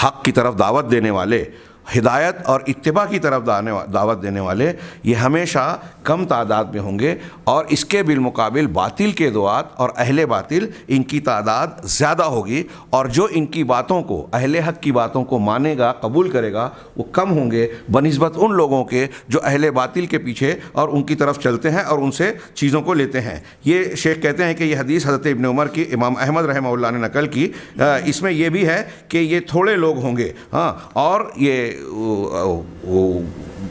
حق کی طرف دعوت دینے والے, ہدایت اور اتباع کی طرف دعوت دینے والے, یہ ہمیشہ کم تعداد میں ہوں گے, اور اس کے بالمقابل باطل کے دعات اور اہل باطل ان کی تعداد زیادہ ہوگی, اور جو ان کی باتوں کو, اہل حق کی باتوں کو مانے گا, قبول کرے گا, وہ کم ہوں گے بنسبت ان لوگوں کے جو اہل باطل کے پیچھے اور ان کی طرف چلتے ہیں اور ان سے چیزوں کو لیتے ہیں. یہ شیخ کہتے ہیں کہ یہ حدیث حضرت ابن عمر کی امام احمد رحمہ اللہ نے نقل کی. اس میں یہ بھی ہے کہ یہ تھوڑے لوگ ہوں گے, ہاں, اور یہ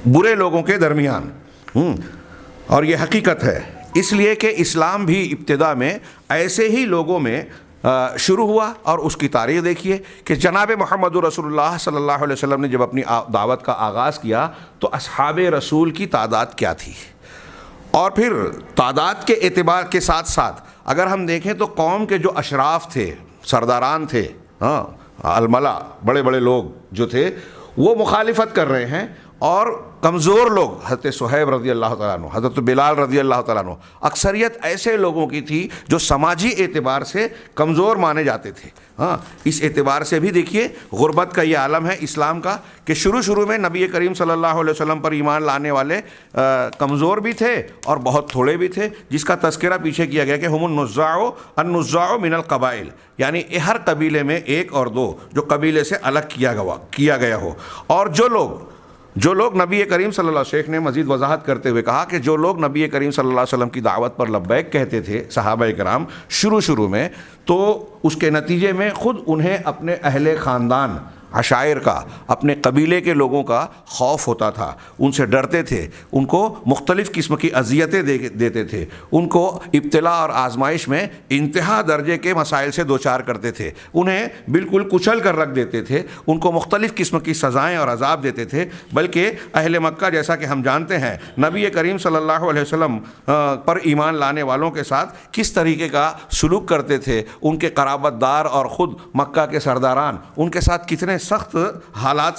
برے لوگوں کے درمیان, اور یہ حقیقت ہے. اس لیے کہ اسلام بھی ابتدا میں ایسے ہی لوگوں میں شروع ہوا, اور اس کی تاریخ دیکھیے کہ جناب محمد رسول اللہ صلی اللہ علیہ وسلم نے جب اپنی دعوت کا آغاز کیا تو اصحاب رسول کی تعداد کیا تھی, اور پھر تعداد کے اعتبار کے ساتھ ساتھ اگر ہم دیکھیں تو قوم کے جو اشراف تھے, سرداران تھے, ہاں, الملا, بڑے بڑے لوگ جو تھے, وہ مخالفت کر رہے ہیں, اور کمزور لوگ, حضرت صہیب رضی اللہ تعالیٰ عنہ, حضرت بلال رضی اللہ تعالیٰ عنہ, اکثریت ایسے لوگوں کی تھی جو سماجی اعتبار سے کمزور مانے جاتے تھے. ہاں, اس اعتبار سے بھی دیکھیے غربت کا یہ عالم ہے اسلام کا کہ شروع میں نبی کریم صلی اللہ علیہ وسلم پر ایمان لانے والے کمزور بھی تھے اور بہت تھوڑے بھی تھے, جس کا تذکرہ پیچھے کیا گیا کہ ہم النزاع من القبائل, یعنی ہر قبیلے میں ایک اور دو جو قبیلے سے الگ کیا گیا ہو. اور جو لوگ نبی کریم صلی اللہ علیہ وسلم, شیخ نے مزید وضاحت کرتے ہوئے کہا کہ جو لوگ نبی کریم صلی اللہ علیہ وسلم کی دعوت پر لبیک کہتے تھے صحابہ کرام شروع میں, تو اس کے نتیجے میں خود انہیں اپنے اہل خاندان, عشائر کا, اپنے قبیلے کے لوگوں کا خوف ہوتا تھا, ان سے ڈرتے تھے, ان کو مختلف قسم کی اذیتیں دیتے تھے, ان کو ابتلا اور آزمائش میں انتہا درجے کے مسائل سے دوچار کرتے تھے, انہیں بالکل کچل کر رکھ دیتے تھے, ان کو مختلف قسم کی سزائیں اور عذاب دیتے تھے. بلکہ اہل مکہ, جیسا کہ ہم جانتے ہیں, نبی کریم صلی اللہ علیہ وسلم پر ایمان لانے والوں کے ساتھ کس طریقے کا سلوک کرتے تھے, ان کے قرابت دار اور خود مکہ کے سرداران ان کے ساتھ کتنے سخت حالات,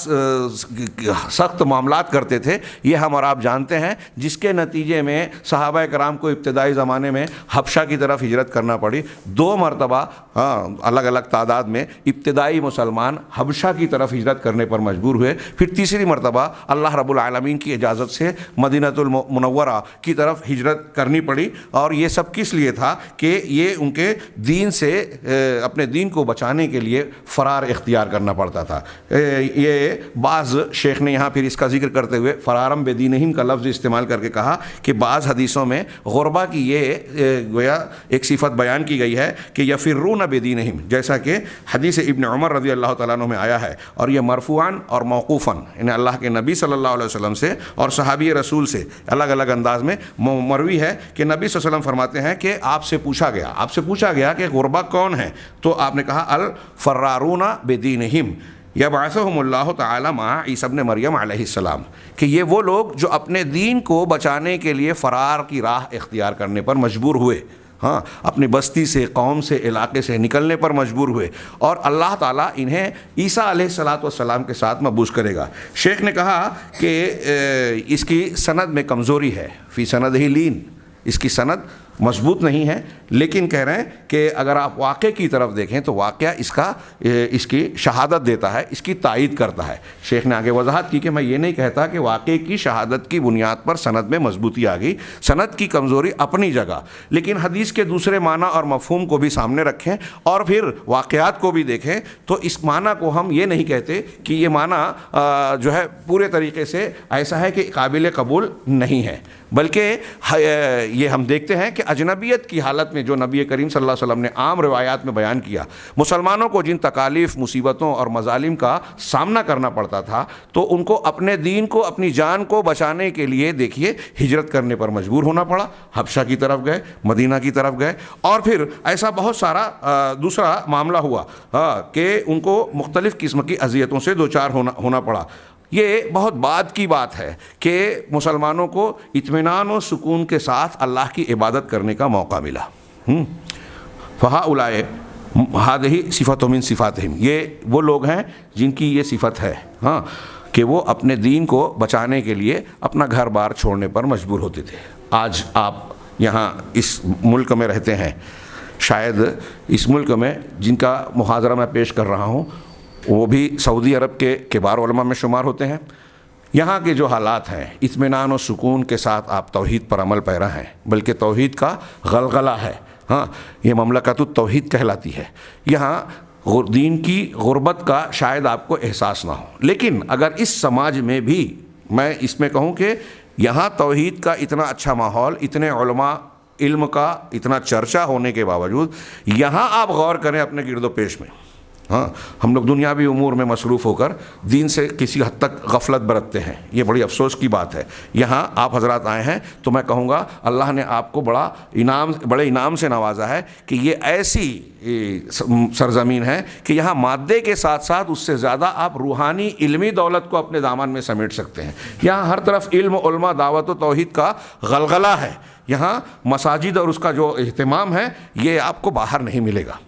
سخت معاملات کرتے تھے, یہ ہم اور آپ جانتے ہیں, جس کے نتیجے میں صحابہ کرام کو ابتدائی زمانے میں حبشہ کی طرف ہجرت کرنا پڑی. 2 مرتبہ الگ الگ تعداد میں ابتدائی مسلمان حبشہ کی طرف ہجرت کرنے پر مجبور ہوئے, پھر تیسری مرتبہ اللہ رب العالمین کی اجازت سے مدینۃ المنورہ کی طرف ہجرت کرنی پڑی. اور یہ سب کس لیے تھا کہ یہ ان کے دین سے, اپنے دین کو بچانے کے لیے فرار اختیار کرنا پڑتا تھا. یہ بعض شیخ نے یہاں پھر اس کا ذکر کرتے ہوئے فرارم بدینہم کا لفظ استعمال کر کے کہا کہ بعض حدیثوں میں غربا کی یہ گویا ایک صفت بیان کی گئی ہے کہ یفرون بدینہم, جیسا کہ حدیث ابن عمر رضی اللہ تعالیٰ عنہ میں آیا ہے, اور یہ مرفوعاً اور موقوفاً, یعنی اللہ کے نبی صلی اللہ علیہ وسلم سے اور صحابی رسول سے الگ الگ انداز میں مروی ہے کہ نبی صلی اللہ علیہ وسلم فرماتے ہیں کہ آپ سے پوچھا گیا کہ غربا کون ہے, تو آپ نے کہا الفرارون بدینہم یبعثہم اللہ تعالی مع عیسی ابن مریم علیہ السلام, کہ یہ وہ لوگ جو اپنے دین کو بچانے کے لیے فرار کی راہ اختیار کرنے پر مجبور ہوئے, ہاں, اپنی بستی سے, قوم سے, علاقے سے نکلنے پر مجبور ہوئے, اور اللہ تعالیٰ انہیں عیسیٰ علیہ الصلاۃ والسلام کے ساتھ مبعوث کرے گا. شیخ نے کہا کہ اس کی سند میں کمزوری ہے, فی سند ہی لین, اس کی سند مضبوط نہیں ہے, لیکن کہہ رہے ہیں کہ اگر آپ واقعے کی طرف دیکھیں تو واقعہ اس کی شہادت دیتا ہے, اس کی تائید کرتا ہے. شیخ نے آگے وضاحت کی کہ میں یہ نہیں کہتا کہ واقعے کی شہادت کی بنیاد پر سند میں مضبوطی آ گئی, سند کی کمزوری اپنی جگہ, لیکن حدیث کے دوسرے معنی اور مفہوم کو بھی سامنے رکھیں اور پھر واقعات کو بھی دیکھیں تو اس معنی کو ہم یہ نہیں کہتے کہ یہ معنی جو ہے پورے طریقے سے ایسا ہے کہ قابل قبول نہیں ہے, بلکہ یہ ہم دیکھتے ہیں کہ اجنبیت کی حالت میں جو نبی کریم صلی اللہ علیہ وسلم نے عام روایات میں بیان کیا, مسلمانوں کو جن تکالیف, مصیبتوں اور مظالم کا سامنا کرنا پڑتا تھا, تو ان کو اپنے دین کو, اپنی جان کو بچانے کے لیے دیکھیے ہجرت کرنے پر مجبور ہونا پڑا, حبشہ کی طرف گئے, مدینہ کی طرف گئے, اور پھر ایسا بہت سارا دوسرا معاملہ ہوا کہ ان کو مختلف قسم کی اذیتوں سے دوچار ہونا پڑا. یہ بہت بعد کی بات ہے کہ مسلمانوں کو اطمینان و سکون کے ساتھ اللہ کی عبادت کرنے کا موقع ملا۔ فہؤلاء ہذہ صفۃ من صفاتہم، یہ وہ لوگ ہیں جن کی یہ صفت ہے کہ وہ اپنے دین کو بچانے کے لیے اپنا گھر بار چھوڑنے پر مجبور ہوتے تھے۔ آج آپ یہاں اس ملک میں رہتے ہیں، شاید اس ملک میں جن کا محاضرہ میں پیش کر رہا ہوں وہ بھی سعودی عرب کے کبار علماء میں شمار ہوتے ہیں۔ یہاں کے جو حالات ہیں، اطمینان و سکون کے ساتھ آپ توحید پر عمل پیرا ہیں، بلکہ توحید کا غلغلہ ہے۔ یہ مملکت التوحید کہلاتی ہے۔ یہاں دین کی غربت کا شاید آپ کو احساس نہ ہو، لیکن اگر اس سماج میں بھی میں اس میں کہوں کہ یہاں توحید کا اتنا اچھا ماحول، اتنے علماء علم کا اتنا چرچا ہونے کے باوجود یہاں آپ غور کریں اپنے گرد و پیش میں، ہم لوگ دنیاوی امور میں مصروف ہو کر دین سے کسی حد تک غفلت برتتے ہیں۔ یہ بڑی افسوس کی بات ہے۔ یہاں آپ حضرات آئے ہیں تو میں کہوں گا اللہ نے آپ کو بڑے انعام سے نوازا ہے کہ یہ ایسی سرزمین ہے کہ یہاں مادے کے ساتھ ساتھ اس سے زیادہ آپ روحانی علمی دولت کو اپنے دامن میں سمیٹ سکتے ہیں۔ یہاں ہر طرف علم، علماء، دعوت و توحید کا غلغلہ ہے۔ یہاں مساجد اور اس کا جو اہتمام ہے یہ آپ کو باہر نہیں ملے گا۔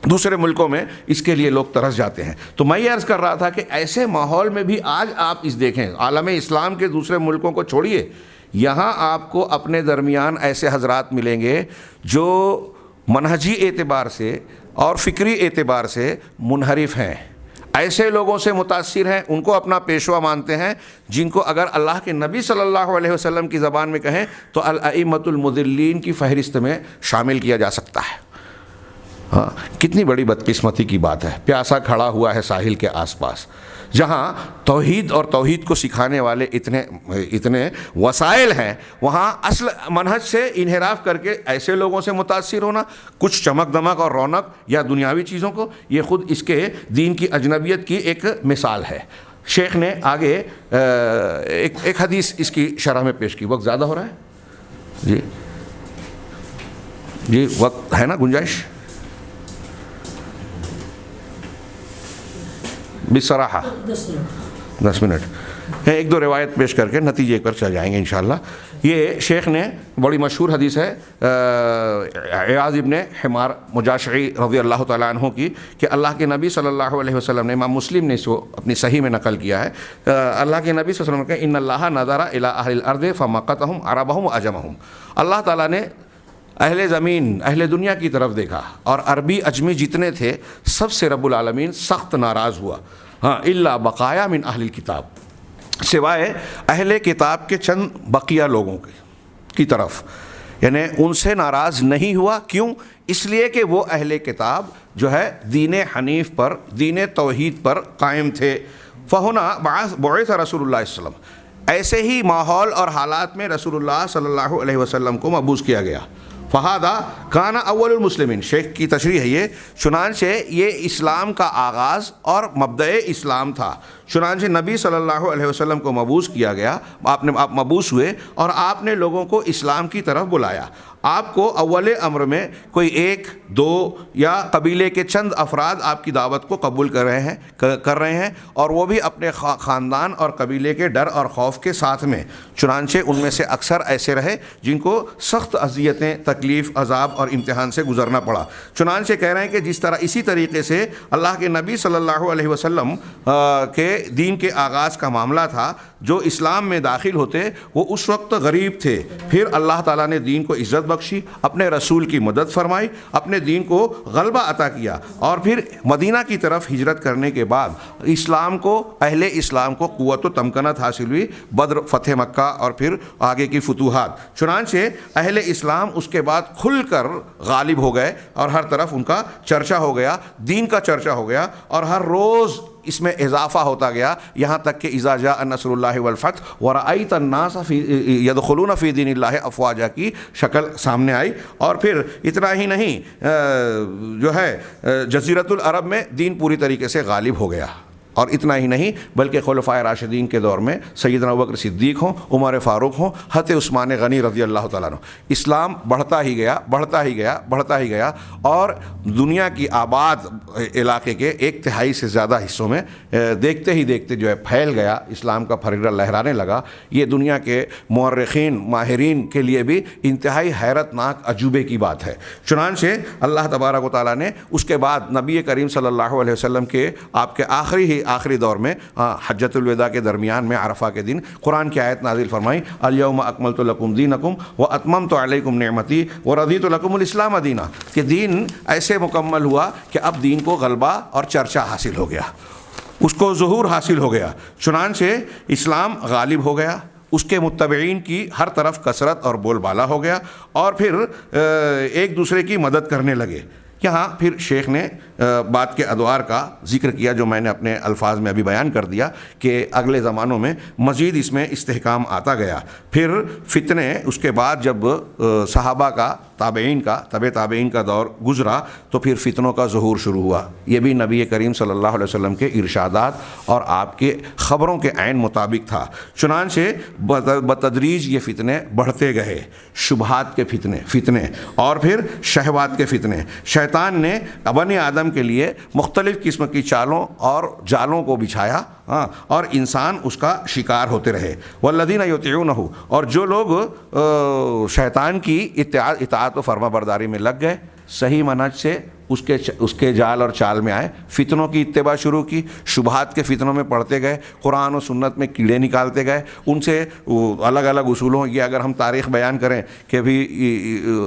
دوسرے ملکوں میں اس کے لیے لوگ ترس جاتے ہیں۔ تو میں یہ عرض کر رہا تھا کہ ایسے ماحول میں بھی آج آپ اس دیکھیں، عالم اسلام کے دوسرے ملکوں کو چھوڑیے، یہاں آپ کو اپنے درمیان ایسے حضرات ملیں گے جو منہجی اعتبار سے اور فکری اعتبار سے منحرف ہیں، ایسے لوگوں سے متاثر ہیں، ان کو اپنا پیشوا مانتے ہیں، جن کو اگر اللہ کے نبی صلی اللہ علیہ وسلم کی زبان میں کہیں تو الائمۃ المضلین کی فہرست میں شامل کیا جا سکتا ہے۔ کتنی بڑی بدقسمتی کی بات ہے، پیاسا کھڑا ہوا ہے ساحل کے آس پاس، جہاں توحید اور توحید کو سکھانے والے اتنے وسائل ہیں، وہاں اصل منہج سے انحراف کر کے ایسے لوگوں سے متاثر ہونا، کچھ چمک دمک اور رونق یا دنیاوی چیزوں کو، یہ خود اس کے دین کی اجنبیت کی ایک مثال ہے۔ شیخ نے آگے ایک حدیث اس کی شرح میں پیش کی۔ وقت زیادہ ہو رہا ہے جی وقت ہے نا، گنجائش؟ بصراحہ 10 منٹ ایک دو روایت پیش کر کے نتیجے پر چل جائیں گے انشاءاللہ۔ یہ شیخ نے بڑی مشہور حدیث ہے عیاض ابن حمار مجاشعی رضی اللہ تعالیٰ عنہ کی، کہ اللہ کے نبی صلی اللہ علیہ وسلم نے، امام مسلم نے اس کو اپنی صحیح میں نقل کیا ہے، اللہ کے نبی صلی اللہ علیہ وسلم نے کہا ان اللہ نظر الی اہل الارض فمقتهم عربهم واعجمهم، اللہ تعالیٰ نے اہل زمین، اہل دنیا کی طرف دیکھا اور عربی اجمی جتنے تھے سب سے رب العالمین سخت ناراض ہوا، الا بقایا من اہل الکتاب، سوائے اہل کتاب کے چند بقیہ لوگوں کی طرف، یعنی ان سے ناراض نہیں ہوا۔ کیوں؟ اس لیے کہ وہ اہل کتاب جو ہے دین حنیف پر، دین توحید پر قائم تھے۔ فہنا بعث رسول اللہ صلی اللہ علیہ وسلم، ایسے ہی ماحول اور حالات میں رسول اللہ صلی اللہ علیہ وسلم کو مبعوث کیا گیا۔ فہذا کان اول المسلمین، شیخ کی تشریح ہے یہ، چنانچہ یہ اسلام کا آغاز اور مبدأ اسلام تھا۔ چنانچہ نبی صلی اللہ علیہ وسلم کو مبعوث کیا گیا، آپ مبعوث ہوئے اور آپ نے لوگوں کو اسلام کی طرف بلایا۔ آپ کو اول امر میں کوئی ایک دو یا قبیلے کے چند افراد آپ کی دعوت کو قبول کر رہے ہیں اور وہ بھی اپنے خاندان اور قبیلے کے ڈر اور خوف کے ساتھ میں۔ چنانچہ ان میں سے اکثر ایسے رہے جن کو سخت اذیتیں، تکلیف، عذاب اور امتحان سے گزرنا پڑا۔ چنانچہ کہہ رہے ہیں کہ جس طرح اسی طریقے سے اللہ کے نبی صلی اللہ علیہ وسلم کے دین کے آغاز کا معاملہ تھا، جو اسلام میں داخل ہوتے وہ اس وقت غریب تھے، پھر اللہ تعالیٰ نے دین کو عزت بخشی، اپنے رسول کی مدد فرمائی، اپنے دین کو غلبہ عطا کیا، اور پھر مدینہ کی طرف ہجرت کرنے کے بعد اسلام کو، اہل اسلام کو قوت و تمکنت حاصل ہوئی، بدر، فتح مکہ اور پھر آگے کی فتوحات۔ چنانچہ اہل اسلام اس کے بعد کھل کر غالب ہو گئے اور ہر طرف ان کا چرچا ہو گیا، دین کا چرچا ہو گیا، اور ہر روز اس میں اضافہ ہوتا گیا، یہاں تک کہ اذا جاء نصر اللہ والفتح ورأیت الناس یدخلون فی دین اللہ افواجا کی شکل سامنے آئی۔ اور پھر اتنا ہی نہیں، جو ہے جزیرۃ العرب میں دین پوری طریقے سے غالب ہو گیا اور اتنا ہی نہیں بلکہ خلفائے راشدین کے دور میں سیدنا ابوبکر صدیق ہوں، عمر فاروق ہوں، حضرت عثمان غنی رضی اللہ تعالیٰ عنہ، اسلام بڑھتا ہی گیا بڑھتا ہی گیا بڑھتا ہی گیا، اور دنیا کی آباد علاقے کے 1/3 سے زیادہ حصوں میں دیکھتے ہی دیکھتے جو ہے پھیل گیا، اسلام کا پھرگڑا لہرانے لگا۔ یہ دنیا کے مورخین ماہرین کے لیے بھی انتہائی حیرت ناک عجوبے کی بات ہے۔ چنانچہ اللہ تبارک و تعالیٰ نے اس کے بعد نبی کریم صلی اللہ علیہ وسلم کے آپ کے آخری دور میں حجۃ الوداع کے درمیان میں عرفہ کے دن قرآن کی آیت نازل فرمائی، الیوم اکملت لکم دینکم واتممت علیکم نعمتی ورضیت لکم الاسلام دینا، کہ دین ایسے مکمل ہوا کہ اب دین کو غلبہ اور چرچا حاصل ہو گیا، اس کو ظہور حاصل ہو گیا، چنانچہ اسلام غالب ہو گیا، اس کے متبعین کی ہر طرف کثرت اور بول بالا ہو گیا، اور پھر ایک دوسرے کی مدد کرنے لگے۔ یہاں پھر شیخ نے بات کے ادوار کا ذکر کیا جو میں نے اپنے الفاظ میں ابھی بیان کر دیا، کہ اگلے زمانوں میں مزید اس میں استحکام آتا گیا۔ پھر فتنے، اس کے بعد جب صحابہ کا تابعین کا دور گزرا تو پھر فتنوں کا ظہور شروع ہوا۔ یہ بھی نبی کریم صلی اللہ علیہ وسلم کے ارشادات اور آپ کے خبروں کے عین مطابق تھا۔ چنانچہ بتدریج یہ فتنے بڑھتے گئے، شبہات کے فتنے اور پھر شہوات کے فتنے۔ شیطان نے بنی آدم کے لیے مختلف قسم کی چالوں اور جالوں کو بچھایا، اور انسان اس کا شکار ہوتے رہے۔ والذین یطیعونہ، اور جو لوگ شیطان کی اطاعت و فرما برداری میں لگ گئے، صحیح منہج سے اس کے جال اور چال میں آئے، فتنوں کی اتباع شروع کی، شبہات کے فتنوں میں پڑھتے گئے، قرآن و سنت میں کیڑے نکالتے گئے، ان سے الگ الگ اصولوں، یہ اگر ہم تاریخ بیان کریں کہ بھی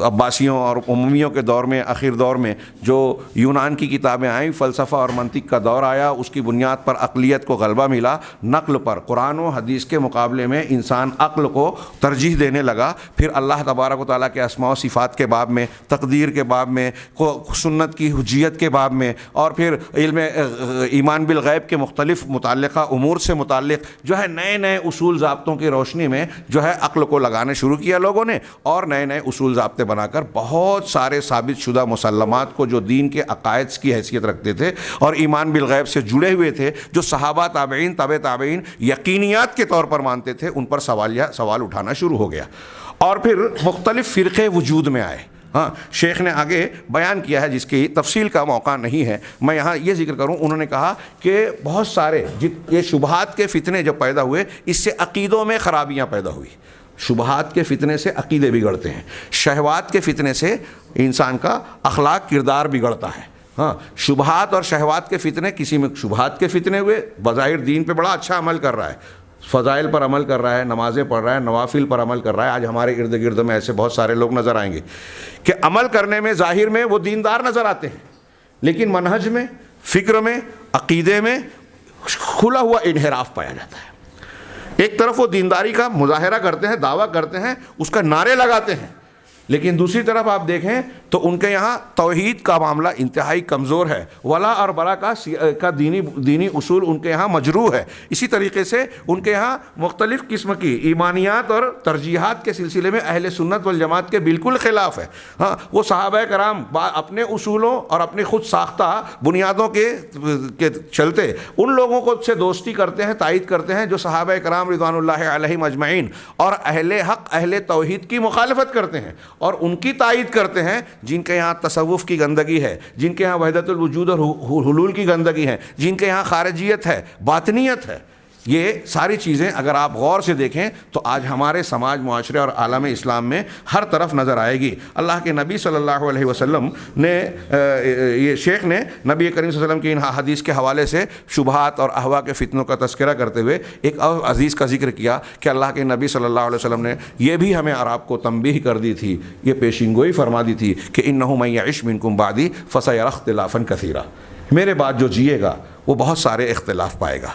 عباسیوں اور امویوں کے دور میں، آخر دور میں جو یونان کی کتابیں آئیں، فلسفہ اور منطق کا دور آیا، اس کی بنیاد پر عقلیت کو غلبہ ملا، نقل پر قرآن و حدیث کے مقابلے میں انسان عقل کو ترجیح دینے لگا۔ پھر اللہ تبارک و تعالیٰ کے اسماء و صفات کے باب میں، تقدیر کے باب میں، سنت کی حجیت کے باب میں، اور پھر علم ایمان بالغیب کے مختلف متعلقہ امور سے متعلق جو ہے نئے نئے اصول ضابطوں کی روشنی میں جو ہے عقل کو لگانے شروع کیا لوگوں نے، اور نئے نئے اصول ضابطے بنا کر بہت سارے ثابت شدہ مسلمات کو جو دین کے عقائد کی حیثیت رکھتے تھے اور ایمان بالغیب سے جڑے ہوئے تھے، جو صحابہ تابعین تابعین یقینیات کے طور پر مانتے تھے، ان پر سوال اٹھانا شروع ہو گیا، اور پھر مختلف فرقے وجود میں آئے۔ شیخ نے آگے بیان کیا ہے جس کی تفصیل کا موقع نہیں ہے، میں یہاں یہ ذکر کروں، انہوں نے کہا کہ بہت سارے یہ شبہات کے فتنے جب پیدا ہوئے، اس سے عقیدوں میں خرابیاں پیدا ہوئی۔ شبہات کے فتنے سے عقیدے بگڑتے ہیں، شہوات کے فتنے سے انسان کا اخلاق کردار بگڑتا ہے۔ شبہات اور شہوات کے فتنے، کسی میں شبہات کے فتنے ہوئے، بظاہر دین پہ بڑا اچھا عمل کر رہا ہے، فضائل پر عمل کر رہا ہے، نمازیں پڑھ رہا ہے، نوافل پر عمل کر رہا ہے۔ آج ہمارے ارد گرد میں ایسے بہت سارے لوگ نظر آئیں گے کہ عمل کرنے میں ظاہر میں وہ دیندار نظر آتے ہیں، لیکن منہج میں، فکر میں، عقیدے میں کھلا ہوا انحراف پایا جاتا ہے۔ ایک طرف وہ دینداری کا مظاہرہ کرتے ہیں، دعویٰ کرتے ہیں، اس کا نعرے لگاتے ہیں، لیکن دوسری طرف آپ دیکھیں تو ان کے یہاں توحید کا معاملہ انتہائی کمزور ہے، ولا اور برا کا دینی اصول ان کے یہاں مجروح ہے۔ اسی طریقے سے ان کے یہاں مختلف قسم کی ایمانیات اور ترجیحات کے سلسلے میں اہل سنت والجماعت کے بالکل خلاف ہے۔ وہ صحابہ کرام اپنے اصولوں اور اپنی خود ساختہ بنیادوں کے چلتے ان لوگوں کو سے دوستی کرتے ہیں، تائید کرتے ہیں جو صحابہ کرام رضوان اللہ علیہم اجمعین اور اہل حق، اہل توحید کی مخالفت کرتے ہیں، اور ان کی تائید کرتے ہیں جن کے یہاں تصوف کی گندگی ہے، جن کے یہاں وحدت الوجود اور حلول کی گندگی ہے، جن کے یہاں خارجیت ہے، باطنیت ہے۔ یہ ساری چیزیں اگر آپ غور سے دیکھیں تو آج ہمارے سماج، معاشرے اور عالم اسلام میں ہر طرف نظر آئے گی۔ اللہ کے نبی صلی اللہ علیہ وسلم نے یہ شیخ نے نبی کریم صلی اللہ علیہ وسلم کی ان حدیث کے حوالے سے شبہات اور اہوا کے فتنوں کا تذکرہ کرتے ہوئے ایک اور عزیز کا ذکر کیا کہ اللہ کے نبی صلی اللہ علیہ وسلم نے یہ بھی ہمیں اور آپ کو تنبیہ کر دی تھی، یہ پیشین گوئی فرما دی تھی کہ انہ من یعش منکم بعدی فسیری اختلافا کثیرا، میرے بعد جو جیے گا وہ بہت سارے اختلاف پائے گا۔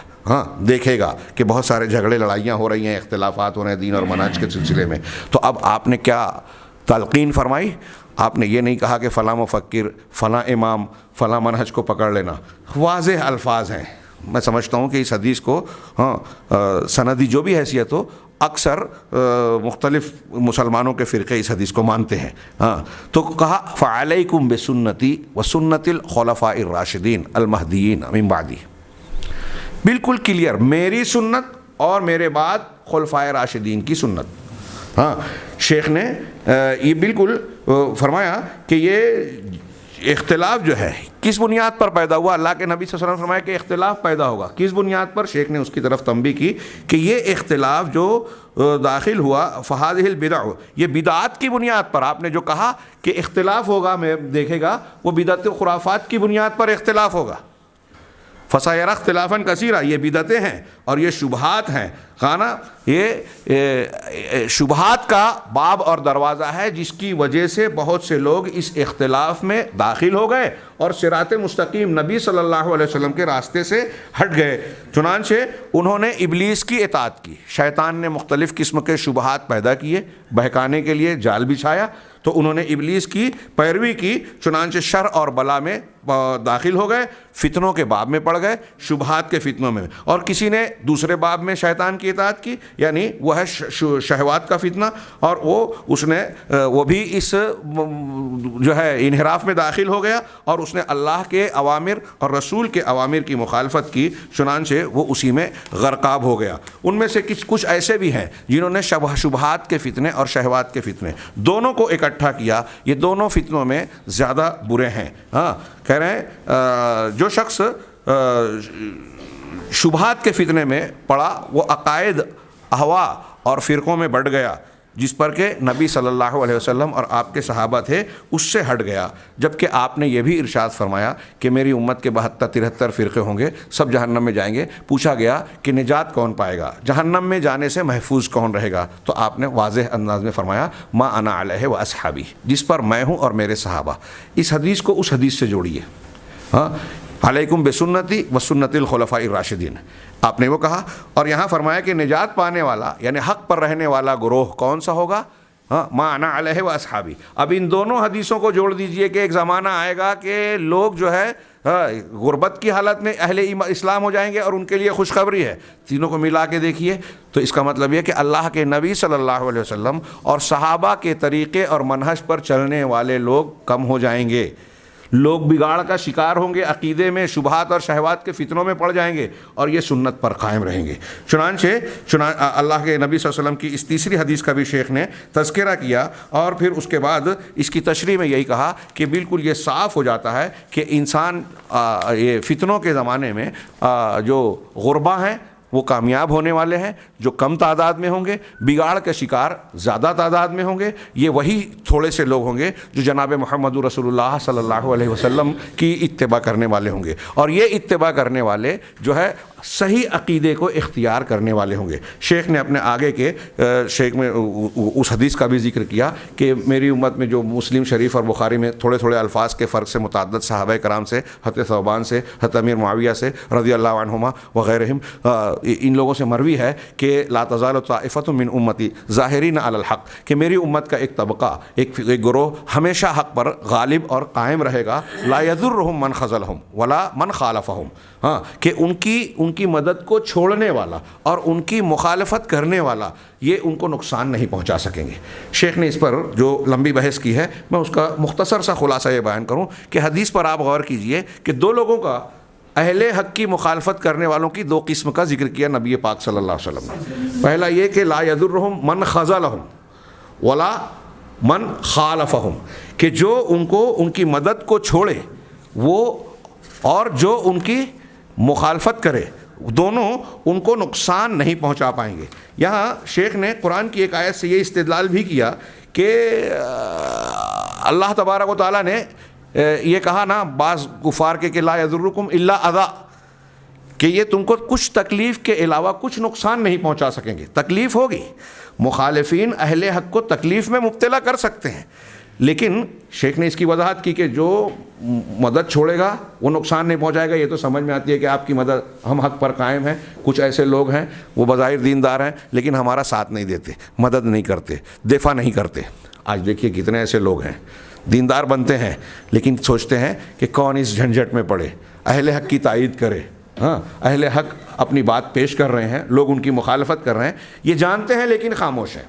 دیکھے گا کہ بہت سارے جھگڑے لڑائیاں ہو رہی ہیں، اختلافات ہو رہے ہیں دین اور منہج کے سلسلے میں۔ تو اب آپ نے کیا تلقین فرمائی؟ آپ نے یہ نہیں کہا کہ فلاں مفکر، فلاں امام، فلاں منہج کو پکڑ لینا، واضح الفاظ ہیں۔ میں سمجھتا ہوں کہ اس حدیث کو سندی جو بھی حیثیت ہو، اکثر مختلف مسلمانوں کے فرقے اس حدیث کو مانتے ہیں۔ تو کہا فعلیکم بسنتی وسنت الخلفاء الراشدین المہدیین من بعدی، بالکل کلیئر، میری سنت اور میرے بعد خلفائے راشدین کی سنت۔ ہاں شیخ نے یہ بالکل فرمایا کہ یہ اختلاف جو ہے کس بنیاد پر پیدا ہوا، اللہ کے نبی صلی اللہ علیہ وسلم نے فرمایا کہ اختلاف پیدا ہوگا کس بنیاد پر، شیخ نے اس کی طرف تنبیہ کی کہ یہ اختلاف جو داخل ہوا فہذہ البدع، یہ بدعات کی بنیاد پر، آپ نے جو کہا کہ اختلاف ہوگا میں دیکھے گا، وہ بدعت و خرافات کی بنیاد پر اختلاف ہوگا۔ فَسَيَرَى اخْتِلَافًا كَثِيرًا، یہ بدعتیں ہیں اور یہ شبہات ہیں، خانہ یہ شبہات کا باب اور دروازہ ہے جس کی وجہ سے بہت سے لوگ اس اختلاف میں داخل ہو گئے اور صراط مستقیم نبی صلی اللہ علیہ وسلم کے راستے سے ہٹ گئے۔ چنانچہ انہوں نے ابلیس کی اطاعت کی، شیطان نے مختلف قسم کے شبہات پیدا کیے، بہکانے کے لیے جال بچھایا، تو انہوں نے ابلیس کی پیروی کی، چنانچہ شر اور بلا میں داخل ہو گئے، فتنوں کے باب میں پڑ گئے، شبہات کے فتنوں میں، اور کسی نے دوسرے باب میں شیطان کی اطاعت کی، یعنی وہ ہے شہوات کا فتنہ، اور وہ بھی اس جو ہے انحراف میں داخل ہو گیا اور اس نے اللہ کے اوامر اور رسول کے اوامر کی مخالفت کی، چنانچہ وہ اسی میں غرقاب ہو گیا۔ ان میں سے کچھ ایسے بھی ہیں جنہوں نے شبہات کے فتنے اور شہوات کے فتنے دونوں کو اکٹھا کیا، یہ دونوں فتنوں میں زیادہ برے ہیں۔ ہاں کہہ رہے ہیں جو شخص شبہات کے فتنے میں پڑا وہ عقائد، احوا اور فرقوں میں بڑھ گیا، جس پر کہ نبی صلی اللہ علیہ وسلم اور آپ کے صحابہ تھے اس سے ہٹ گیا، جبکہ آپ نے یہ بھی ارشاد فرمایا کہ میری امت کے 72-73 فرقے ہوں گے، سب جہنم میں جائیں گے۔ پوچھا گیا کہ نجات کون پائے گا، جہنم میں جانے سے محفوظ کون رہے گا، تو آپ نے واضح انداز میں فرمایا ما انا علیہ و اصحابی، جس پر میں ہوں اور میرے صحابہ۔ اس حدیث کو اس حدیث سے جوڑیے، ہاں علیکم بسنتی و سنت الخلفاء الراشدین، آپ نے وہ کہا، اور یہاں فرمایا کہ نجات پانے والا یعنی حق پر رہنے والا گروہ کون سا ہوگا، ہاں ما انا علیہ و اصحابی۔ اب ان دونوں حدیثوں کو جوڑ دیجئے کہ ایک زمانہ آئے گا کہ لوگ جو ہے غربت کی حالت میں اہل اسلام ہو جائیں گے اور ان کے لیے خوشخبری ہے، تینوں کو ملا کے دیکھیے تو اس کا مطلب یہ کہ اللہ کے نبی صلی اللہ علیہ وسلم اور صحابہ کے طریقے اور منہج پر چلنے والے لوگ کم ہو جائیں گے، لوگ بگاڑ کا شکار ہوں گے، عقیدے میں شبہات اور شہوات کے فتنوں میں پڑ جائیں گے اور یہ سنت پر قائم رہیں گے۔ چنانچہ اللہ کے نبی صلی اللہ علیہ وسلم کی اس تیسری حدیث کا بھی شیخ نے تذکرہ کیا، اور پھر اس کے بعد اس کی تشریح میں یہی کہا کہ بالکل یہ صاف ہو جاتا ہے کہ انسان یہ فتنوں کے زمانے میں جو غربا ہیں وہ کامیاب ہونے والے ہیں، جو کم تعداد میں ہوں گے، بگاڑ کے شکار زیادہ تعداد میں ہوں گے، یہ وہی تھوڑے سے لوگ ہوں گے جو جناب محمد رسول اللہ صلی اللہ علیہ وسلم کی اتباع کرنے والے ہوں گے، اور یہ اتباع کرنے والے جو ہے صحیح عقیدے کو اختیار کرنے والے ہوں گے۔ شیخ نے اپنے آگے کے شیخ میں اس حدیث کا بھی ذکر کیا کہ میری امت میں جو مسلم شریف اور بخاری میں تھوڑے تھوڑے الفاظ کے فرق سے متعدد صحابہ کرام سے، حضرت ثوبان سے، حضرت امیر معاویہ سے رضی اللہ عنہما وغیرہم، ان لوگوں سے مروی ہے کہ لا تزال طائفۃ من امتی ظاہرین علی الحق، کہ میری امت کا ایک طبقہ، ایک گروہ ہمیشہ حق پر غالب اور قائم رہے گا، لا یضرہم من خذلہم ولا من خالفہم، ہاں کہ ان کی مدد کو چھوڑنے والا اور ان کی مخالفت کرنے والا یہ ان کو نقصان نہیں پہنچا سکیں گے۔ شیخ نے اس پر جو لمبی بحث کی ہے، میں اس کا مختصر سا خلاصہ یہ بیان کروں کہ حدیث پر آپ غور کیجئے کہ دو لوگوں کا، اہل حق کی مخالفت کرنے والوں کی دو قسم کا ذکر کیا نبی پاک صلی اللہ علیہ وسلم نے۔ پہلا یہ کہ لا یضرہم من خذلہم ولا من خالفہم، کہ جو ان کی مدد کو چھوڑے وہ اور جو ان کی مخالفت کرے، دونوں ان کو نقصان نہیں پہنچا پائیں گے۔ یہاں شیخ نے قرآن کی ایک آیت سے یہ استدلال بھی کیا کہ اللہ تبارک و تعالیٰ نے یہ کہا نا بعض کفار کے کہ لا یضرکم الا اذی، کہ یہ تم کو کچھ تکلیف کے علاوہ کچھ نقصان نہیں پہنچا سکیں گے۔ تکلیف ہوگی، مخالفین اہل حق کو تکلیف میں مبتلا کر سکتے ہیں، لیکن شیخ نے اس کی وضاحت کی کہ جو مدد چھوڑے گا وہ نقصان نہیں پہنچائے گا۔ یہ تو سمجھ میں آتی ہے کہ آپ کی مدد، ہم حق پر قائم ہیں، کچھ ایسے لوگ ہیں وہ بظاہر دیندار ہیں لیکن ہمارا ساتھ نہیں دیتے، مدد نہیں کرتے، دفاع نہیں کرتے۔ آج دیکھیے کتنے ایسے لوگ ہیں دیندار بنتے ہیں لیکن سوچتے ہیں کہ کون اس جھنجھٹ میں پڑے، اہل حق کی تائید کرے، ہاں اہل حق اپنی بات پیش کر رہے ہیں، لوگ ان کی مخالفت کر رہے ہیں، یہ جانتے ہیں لیکن خاموش ہیں،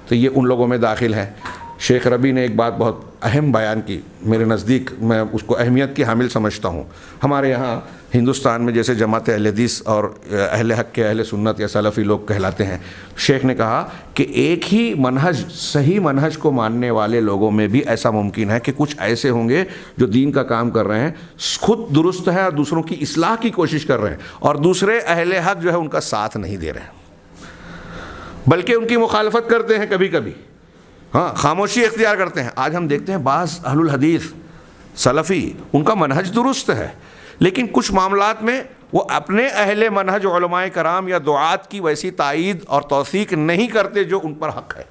تو یہ ان لوگوں میں داخل ہے۔ شیخ ربی نے ایک بات بہت اہم بیان کی، میرے نزدیک میں اس کو اہمیت کی حامل سمجھتا ہوں۔ ہمارے یہاں ہندوستان میں جیسے جماعت اہل حدیث اور اہل حق کے اہل سنت یا سلفی لوگ کہلاتے ہیں، شیخ نے کہا کہ ایک ہی منہج، صحیح منہج کو ماننے والے لوگوں میں بھی ایسا ممکن ہے کہ کچھ ایسے ہوں گے جو دین کا کام کر رہے ہیں، خود درست ہے اور دوسروں کی اصلاح کی کوشش کر رہے ہیں، اور دوسرے اہل حق جو ہے ان کا ساتھ نہیں دے رہے ہیں، بلکہ ان کی مخالفت کرتے ہیں کبھی کبھی، ہاں خاموشی اختیار کرتے ہیں۔ آج ہم دیکھتے ہیں بعض اہل الحدیث سلفی ان کا منہج درست ہے، لیکن کچھ معاملات میں وہ اپنے اہل منہج علماء کرام یا دعات کی ویسی تائید اور توثیق نہیں کرتے جو ان پر حق ہے۔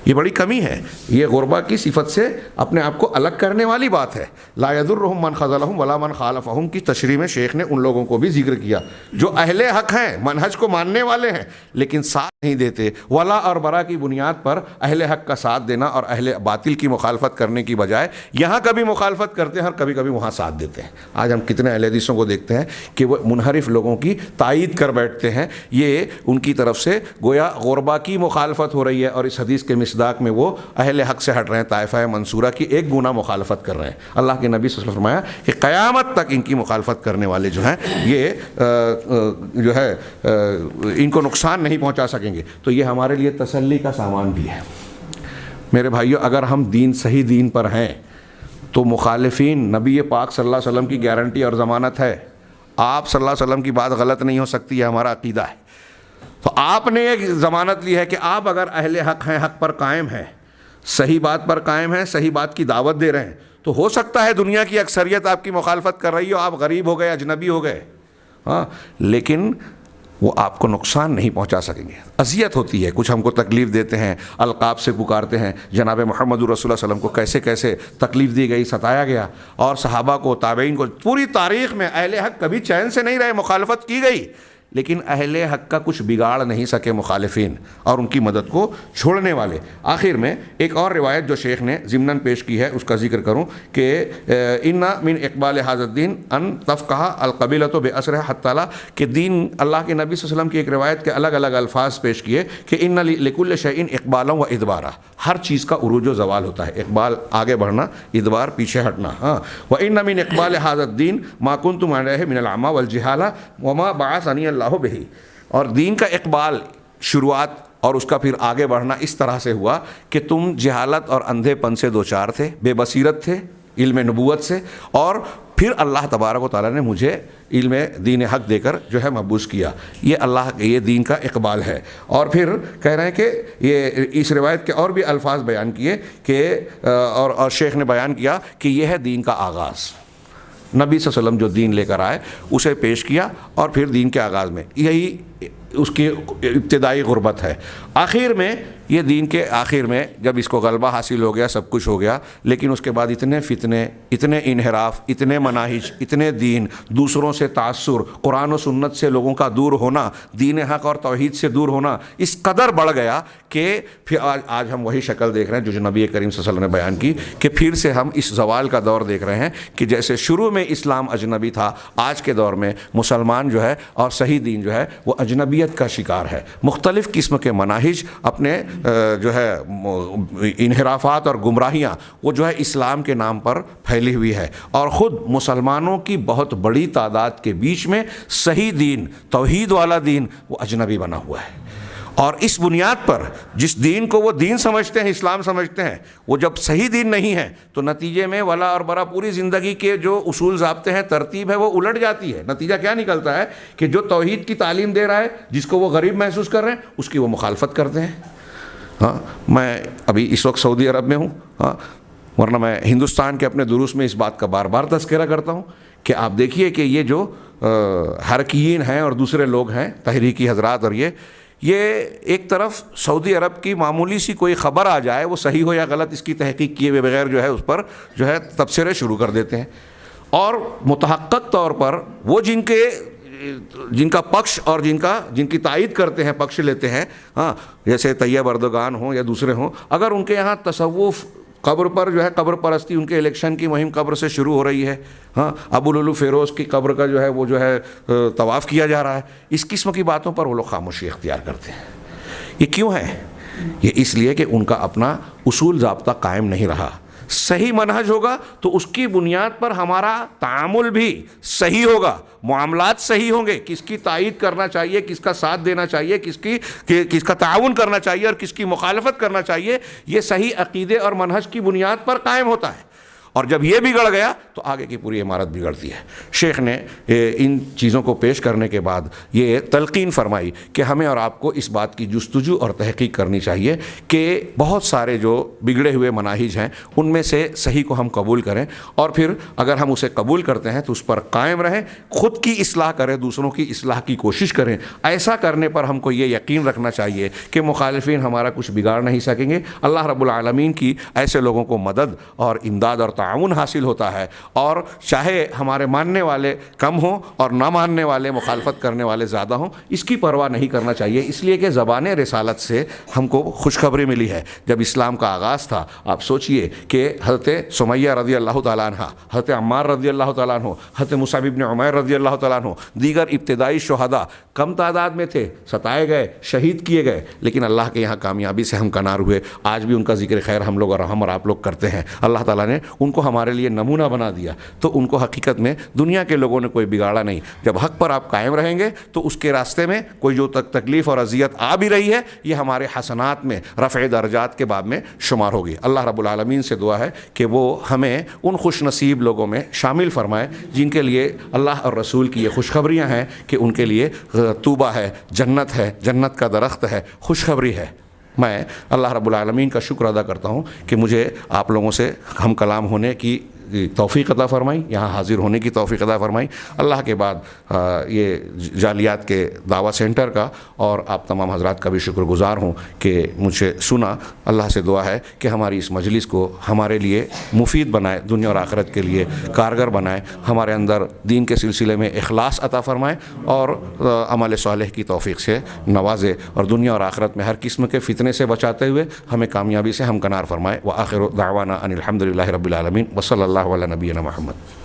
یہ بڑی کمی ہے، یہ غربا کی صفت سے اپنے آپ کو الگ کرنے والی بات ہے۔ لا یضرہم من خذلہم ولا من خالفہم کی تشریح میں شیخ نے ان لوگوں کو بھی ذکر کیا جو اہل حق ہیں، منہج کو ماننے والے ہیں، لیکن ساتھ نہیں دیتے۔ ولا اور برا کی بنیاد پر اہل حق کا ساتھ دینا اور اہل باطل کی مخالفت کرنے کی بجائے یہاں کبھی مخالفت کرتے ہیں اور کبھی کبھی وہاں ساتھ دیتے ہیں۔ آج ہم کتنے اہل حدیثوں کو دیکھتے ہیں کہ وہ منحرف لوگوں کی تائید کر بیٹھتے ہیں، یہ ان کی طرف سے گویا غربا کی مخالفت ہو رہی ہے، اور اس حدیث کے مصداق میں وہ اہل حق سے ہٹ رہے ہیں، طائفہ منصورہ کی ایک گنا مخالفت کر رہے ہیں۔ اللہ کے نبی صلی اللہ علیہ وسلم نے فرمایا کہ قیامت تک ان کی مخالفت کرنے والے جو ہیں یہ جو ہے ان کو نقصان نہیں پہنچا سکیں گے۔ تو یہ ہمارے لیے تسلی کا سامان بھی ہے۔ میرے بھائیو، اگر ہم صحیح دین پر ہیں تو مخالفین نبی پاک صلی اللہ علیہ وسلم کی گارنٹی اور ضمانت ہے، آپ صلی اللہ علیہ وسلم کی بات غلط نہیں ہو سکتی، یہ ہمارا عقیدہ ہے۔ تو آپ نے ایک ضمانت لی ہے کہ آپ اگر اہل حق ہیں، حق پر قائم ہیں، صحیح بات پر قائم ہیں، صحیح بات کی دعوت دے رہے ہیں، تو ہو سکتا ہے دنیا کی اکثریت آپ کی مخالفت کر رہی ہو، آپ غریب ہو گئے، اجنبی ہو گئے، ہاں، لیکن وہ آپ کو نقصان نہیں پہنچا سکیں گے۔ اذیت ہوتی ہے، کچھ ہم کو تکلیف دیتے ہیں، القاب سے پکارتے ہیں، جناب محمد رسول اللہ صلی اللہ علیہ وسلم کو کیسے کیسے تکلیف دی گئی، ستایا گیا، اور صحابہ کو، تابعین کو، پوری تاریخ میں اہل حق کبھی چین سے نہیں رہے، مخالفت کی گئی، لیکن اہل حق کا کچھ بگاڑ نہیں سکے مخالفین اور ان کی مدد کو چھوڑنے والے۔ آخر میں ایک اور روایت جو شیخ نے ضمناً پیش کی ہے اس کا ذکر کروں کہ ان من اقبال ھذا الدین ان تفقہ القبیلۃ باسرہ حتی لا، کہ دین، اللہ کے نبی صلی اللہ علیہ وسلم کی ایک روایت کے الگ الگ الفاظ پیش کیے کہ ان لکل شیء اقبالا و ادبارا، ہر چیز کا عروج و زوال ہوتا ہے، اقبال آگے بڑھنا، ادبار پیچھے ہٹنا، ہاں۔ وان من اقبال ھذا الدین ما کنتم علیہ من العمی والجہالہ وما بعثنی اللہ بہی، اور دین کا اقبال شروعات اور اس کا پھر آگے بڑھنا اس طرح سے ہوا کہ تم جہالت اور اندھے پن سے دوچار تھے، بے بصیرت تھے علم نبوت سے، اور پھر اللہ تبارک و تعالیٰ نے مجھے علم دین حق دے کر جو ہے مبعوث کیا۔ یہ دین کا اقبال ہے۔ اور پھر کہہ رہے ہیں کہ یہ اس روایت کے اور بھی الفاظ بیان کیے کہ اور شیخ نے بیان کیا کہ یہ ہے دین کا آغاز، نبی صلی اللہ علیہ وسلم جو دین لے کر آئے اسے پیش کیا، اور پھر دین کے آغاز میں یہی اس کی ابتدائی غربت ہے۔ آخر میں یہ دین کے آخر میں جب اس کو غلبہ حاصل ہو گیا، سب کچھ ہو گیا، لیکن اس کے بعد اتنے فتنے، اتنے انحراف، اتنے مناہج، اتنے دین، دوسروں سے تعصر، قرآن و سنت سے لوگوں کا دور ہونا، دین حق اور توحید سے دور ہونا اس قدر بڑھ گیا کہ پھر آج ہم وہی شکل دیکھ رہے ہیں جو نبی کریم صلی اللہ علیہ وسلم نے بیان کی، کہ پھر سے ہم اس زوال کا دور دیکھ رہے ہیں کہ جیسے شروع میں اسلام اجنبی تھا، آج کے دور میں مسلمان جو ہے اور صحیح دین جو ہے وہ اجنبیت کا شکار ہے۔ مختلف قسم کے مناہج، اپنے جو ہے انحرافات اور گمراہیاں وہ جو ہے اسلام کے نام پر پھیلی ہوئی ہے، اور خود مسلمانوں کی بہت بڑی تعداد کے بیچ میں صحیح دین، توحید والا دین وہ اجنبی بنا ہوا ہے۔ اور اس بنیاد پر جس دین کو وہ دین سمجھتے ہیں، اسلام سمجھتے ہیں، وہ جب صحیح دین نہیں ہے تو نتیجے میں ولا اور برا پوری زندگی کے جو اصول ضابطے ہیں، ترتیب ہے، وہ الٹ جاتی ہے۔ نتیجہ کیا نکلتا ہے کہ جو توحید کی تعلیم دے رہا ہے، جس کو وہ غریب محسوس کر رہے ہیں، اس کی وہ مخالفت کرتے ہیں۔ ہاں، میں ابھی اس وقت سعودی عرب میں ہوں، ہاں، ورنہ میں ہندوستان کے اپنے دروس میں اس بات کا بار بار تذکرہ کرتا ہوں کہ آپ دیکھیے کہ یہ جو حرکیین ہیں اور دوسرے لوگ ہیں، تحریکی حضرات، اور یہ ایک طرف سعودی عرب کی معمولی سی کوئی خبر آ جائے، وہ صحیح ہو یا غلط اس کی تحقیق کیے ہوئے بغیر جو ہے اس پر جو ہے تبصرے شروع کر دیتے ہیں، اور متحقق طور پر وہ جن کا پکش اور جن کی تائید کرتے ہیں، پکش لیتے ہیں، ہاں، جیسے طیب اردگان ہوں یا دوسرے ہوں، اگر ان کے یہاں تصوف، قبر پر جو ہے قبر پرستی، ان کے الیکشن کی مہم قبر سے شروع ہو رہی ہے، ہاں، ابو لولو فیروز کی قبر کا جو ہے وہ جو ہے طواف کیا جا رہا ہے، اس قسم کی باتوں پر وہ لوگ خاموشی اختیار کرتے ہیں۔ یہ کیوں ہے؟ یہ اس لیے کہ ان کا اپنا اصول ضابطہ قائم نہیں رہا، صحیح منہج ہوگا تو اس کی بنیاد پر ہمارا تعامل بھی صحیح ہوگا، معاملات صحیح ہوں گے، کس کی تائید کرنا چاہیے، کس کا ساتھ دینا چاہیے، کس کا تعاون کرنا چاہیے اور کس کی مخالفت کرنا چاہیے، یہ صحیح عقیدے اور منہج کی بنیاد پر قائم ہوتا ہے۔ اور جب یہ بگڑ گیا تو آگے کی پوری عمارت بگڑتی ہے۔ شیخ نے ان چیزوں کو پیش کرنے کے بعد یہ تلقین فرمائی کہ ہمیں اور آپ کو اس بات کی جستجو اور تحقیق کرنی چاہیے کہ بہت سارے جو بگڑے ہوئے مناہج ہیں ان میں سے صحیح کو ہم قبول کریں، اور پھر اگر ہم اسے قبول کرتے ہیں تو اس پر قائم رہیں، خود کی اصلاح کریں، دوسروں کی اصلاح کی کوشش کریں۔ ایسا کرنے پر ہم کو یہ یقین رکھنا چاہیے کہ مخالفین ہمارا کچھ بگاڑ نہیں سکیں گے۔ اللہ رب العالمین کی ایسے لوگوں کو مدد اور امداد اور تعاون حاصل ہوتا ہے، اور چاہے ہمارے ماننے والے کم ہوں اور نہ ماننے والے، مخالفت کرنے والے زیادہ ہوں، اس کی پرواہ نہیں کرنا چاہیے، اس لیے کہ زبان رسالت سے ہم کو خوشخبری ملی ہے۔ جب اسلام کا آغاز تھا، آپ سوچئے کہ حضرت سمیہ رضی اللہ تعالیٰ عنہ، حضرت عمار رضی اللہ تعالیٰ عنہ، حضرت مصعب بن عمیر رضی اللہ تعالیٰ عنہ، دیگر ابتدائی شہداء کم تعداد میں تھے، ستائے گئے، شہید کیے گئے، لیکن اللہ کے یہاں کامیابی سے ہمکنار ہوئے۔ آج بھی ان کا ذکر خیر ہم لوگ اور آپ لوگ کرتے ہیں۔ اللہ تعالیٰ نے ان کو ہمارے لیے نمونہ بنا دیا، تو ان کو حقیقت میں دنیا کے لوگوں نے کوئی بگاڑا نہیں۔ جب حق پر آپ قائم رہیں گے تو اس کے راستے میں کوئی جو تکلیف اور اذیت آ بھی رہی ہے، یہ ہمارے حسنات میں، رفع درجات کے باب میں شمار ہوگی۔ اللہ رب العالمین سے دعا ہے کہ وہ ہمیں ان خوش نصیب لوگوں میں شامل فرمائے جن کے لیے اللہ اور رسول کی یہ خوشخبریاں ہیں کہ ان کے لیے طوبہ ہے، جنت ہے، جنت کا درخت ہے، خوشخبری ہے۔ میں اللہ رب العالمین کا شکر ادا کرتا ہوں کہ مجھے آپ لوگوں سے ہم کلام ہونے کی توفیق عطا فرمائی، یہاں حاضر ہونے کی توفیق عطا فرمائی۔ اللہ کے بعد یہ جالیات کے دعویٰ سینٹر کا اور آپ تمام حضرات کا بھی شکر گزار ہوں کہ مجھے سنا۔ اللہ سے دعا ہے کہ ہماری اس مجلس کو ہمارے لیے مفید بنائے، دنیا اور آخرت کے لیے کارگر بنائے، ہمارے اندر دین کے سلسلے میں اخلاص عطا فرمائے اور عمل صالح کی توفیق سے نوازے، اور دنیا اور آخرت میں ہر قسم کے فتنے سے بچاتے ہوئے ہمیں کامیابی سے ہمکنار فرمائے۔ وآخر دعوانا ان الحمد للہ رب العالمین، وصلی اللہ علی نبینا محمد۔